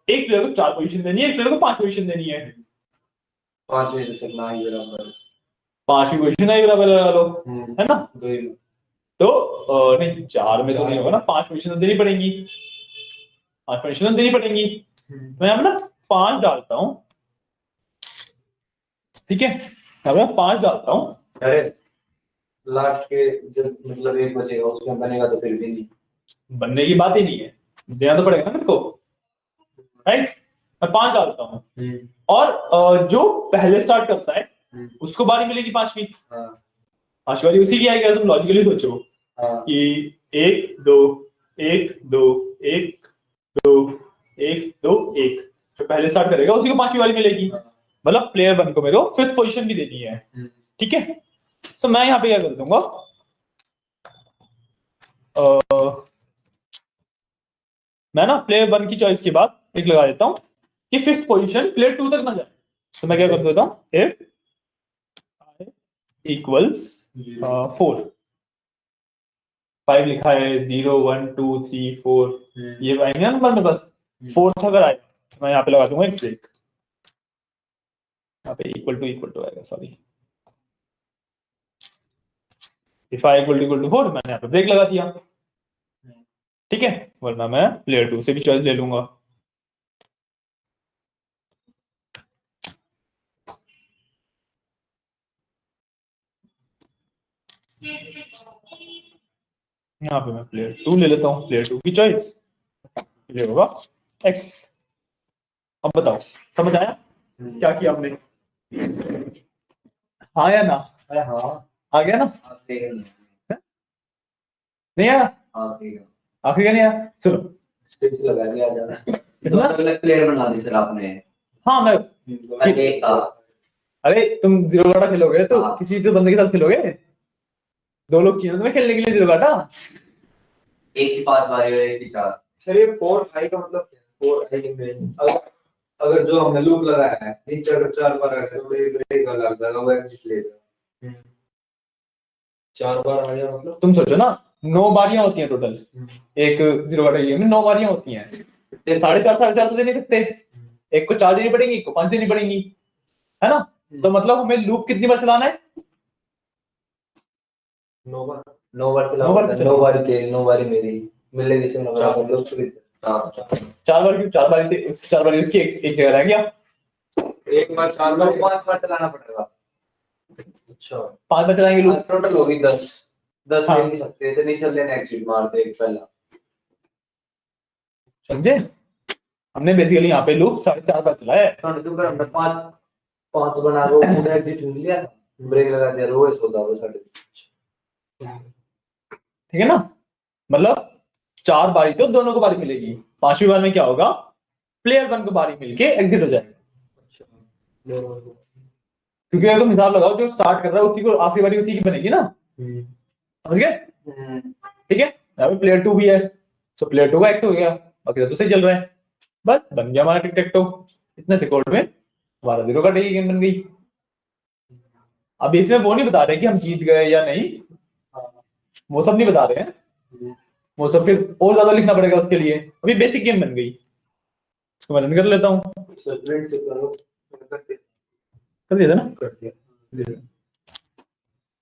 एक प्लेयर को 4 पोजीशन देनी है, एक प्लेयर को 5 पोजीशन देनी है। 5 में तो सर ना ही बराबर 5 की पोजीशन है बराबर लगा लो, है ना। दो ही तो नहीं 4 में तो नहीं होगा ना, 5 पोजीशन तो देनी पड़ेंगी, 5 पोजीशन तो देनी पड़ेंगी। तो मैं यहाँ पे ना 5 डालता हूँ, ठीक है, यहाँ पे 5 डालता हूँ। अरे लास्ट के जब मतलब एक बचेगा उसमें बनेगा तो फिर भी नहीं बनने की बात ही नहीं है, देना तो पड़ेगा ना मेरे को, राइट। मैं 5 डालता हूँ, और जो पहले स्टार्ट करता है उसको बारी मिलेगी 5वीं। हाँ 5वीं बारी उसी की आएगी। तुम लॉजिकली सोचो हाँ कि 1 2 1 2 1 2 1 2 1, जो पहले स्टार्ट करेगा उसी को 5वीं बारी मिलेगी, मतलब प्लेयर 1 को मेरे को 5th पोजीशन भी देनी है, ठीक है। तो मैं यहाँ पे क्या कर दूंगा, मैं ना प्लेयर 1 की चॉइस के बाद एक लगा देता हूँ कि 5th पोजीशन प्लेयर 2 तक ना जाए। तो मैं क्या कर देता हूँ, इफ i इक्वल्स 4, 5 लिखा है, 0 1 2 3 4, ये आएंगे ना नंबर में, बस 4th अगर आए तो मैं यहाँ पे लगा दूंगा एक ब्रेक, यहाँ पे इक्वल टू आएगा, sorry, if i equal to 4 मैंने यहाँ पे ब्रेक लगा दिया, ठीक है। वरना मैं प्लेयर 2 से भी चॉइस ले लूंगा। यहाँ पे मैं प्लेयर 2 ले लेता हूँ, प्लेयर 2 की चॉइस ये होगा x। अब बताओ समझ आया क्या किया आपने, हाँ या ना, अरे हाँ आ गया ना, नहीं आया, आखिर क्या नहीं आया, चलो स्टिच लगा दिया जाना। दो अलग प्लेयर बना दी सर आपने। हाँ मैं, एक था। अरे तुम जीरो गाटा खेलोगे तो हाँ। किसी तो बंदे के साथ खेलोगे, 2 लोग चाहिए तुम्हें खेलने के लिए जीरो गाटा। एक ही 5 बारी और एक ही 4। सर ये 4i का मतलब क्या है? 4i में अगर जो हमने लूप लगाया है नीचे अगर 4 बार आएगा तो ये ब्रेक लग जाएगा, वो एग्जिट लेगा। 4 बार आ गया मतलब। तुम सोचो ना, 9 बारियां होती हैं टोटल, एक 0 वाले गेम में 9 बारियां होती हैं, ये 4.5 तो दे नहीं सकते, एक को 4 देनी पड़ेगी, एक को 5 देनी पड़ेगी, है ना? तो मतलब हमें लूप कितनी बार चलाना है? 9 बार। 9 बार 9 बार चलाओ, 9 बार के 9 बार मेरी मिलेगी से 9 बार लो उसको। हां 4 बार की 4 बार थी, 4 बार इसकी एक जगह रह गया, एक बार 4 बार 5 बार चलाना पड़ेगा। अच्छा 5 बार चलाएंगे लूप, टोटल होगी 10 हाँ। ले नहीं सकते तो नहीं चल लेना, एग्जिट मार दे एक पहला। समझे? हमने बेसिकली यहाँ पे लूप 4.5 बार चलाया है। जो कर हमने 5 बना दो पूरा एग्जिट मिल लिया, ब्रेक लगा दिया, रोज होगा वो साढ़े। ठीक है ना? मतलब 4 बारी तो दोनों को बारी मिलेगी, 5वीं बार में क्या होगा, प्लेयर 1 को बारी मिलके एग्जिट हो जाएगा। क्योंकि अगर तुम हिसाब लगाओ, जो स्टार्ट कर रहा है उसी को आखिरी बारी उसी की बनेगी ना, समझ गए? ठीक है, यहाँ पे प्लेयर 2 भी है, तो प्लेयर 2 का एक्स हो गया, बाकी तो सही चल रहा है, बस बन गया हमारा टिक टेक टो। इतने से कोड में हमारा 0 का गेम बन गई। अब इसमें वो नहीं बता रहे कि हम जीत गए या नहीं, वो सब नहीं बता रहे हैं, वो सब फिर और ज्यादा लिखना पड़ेगा उसके लिए। अभी बेसिक गेम बन गई, इसको मैं रन कर लेता हूँ, कर दिया था ना,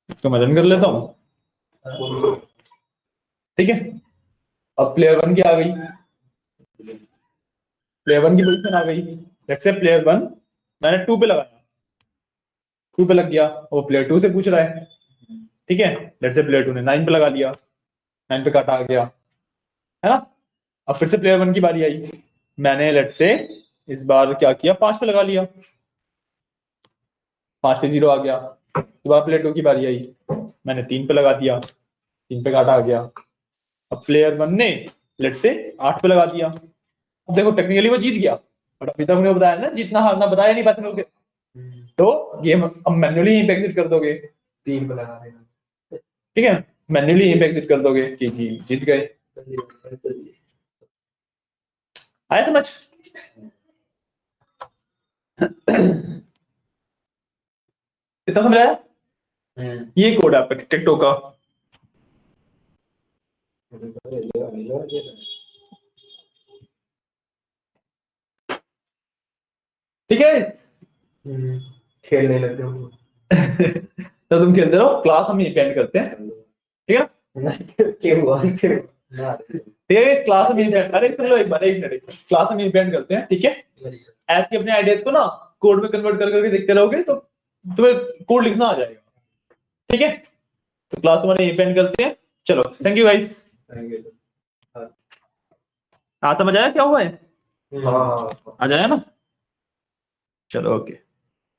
इसको मैं रन कर लेता हूँ। ठीक है, अब प्लेयर 1 की आ गई, प्लेयर 1 की पोजीशन आ गई, लेट्स से प्लेयर 1 मैंने 2 पे लगाया, 2 पे लग गया, वो प्लेयर 2 से पूछ रहा है, ठीक है, लेट्स से प्लेयर 2 ने 9 पे लगा दिया, 9 पे काटा आ गया, है ना? अब फिर से प्लेयर 1 की बारी आई, मैंने लेट्स से इस बार क्या किया, 5 पे लगा लिया, 5 पे 0 आ गया। दोबारा प्लेयर 2 की बारी आई, मैंने 3 पे लगा दिया, 3 पे काटा आ गया। अब प्लेयर 1 ने लेट्स से 8 पे लगा दिया। अब देखो टेक्निकली वो जीत गया, बट अभी तक उन्हें बताया ना, जीतना हारना बताया नहीं बात में, तो गेम अब मैन्युअली यहीं पे एग्जिट कर दोगे, 3 पे लगा देना। ठीक है, मैन्युअली यहीं पे एग्जिट कर दोगे कि जीत गए। आया समझ? कितना समझ आया? ये कोड है आपका टिकटॉक का। ठीक है खेलने लगते हो। तो तुम खेलते रहो, क्लास हम यहीं पे एंड करते हैं, ठीक है? क्यों हुआ? ठीक है, क्लास हम यहीं पे अरे सुन लो एक बार, एक मिनट, क्लास हम यहीं पे एंड करते हैं, ठीक है? ऐसे अपने आइडियाज को ना कोड में कन्वर्ट कर करके देखते रहोगे तो तुम्हें कोड लिखना आ जाएगा, ठीक है? तो क्लास हमारे यहीं पे एंड करते हैं, चलो थैंक यू गाइस। हाँ समझ आया क्या हुआ है? हाँ आ जाएगा ना, चलो ओके।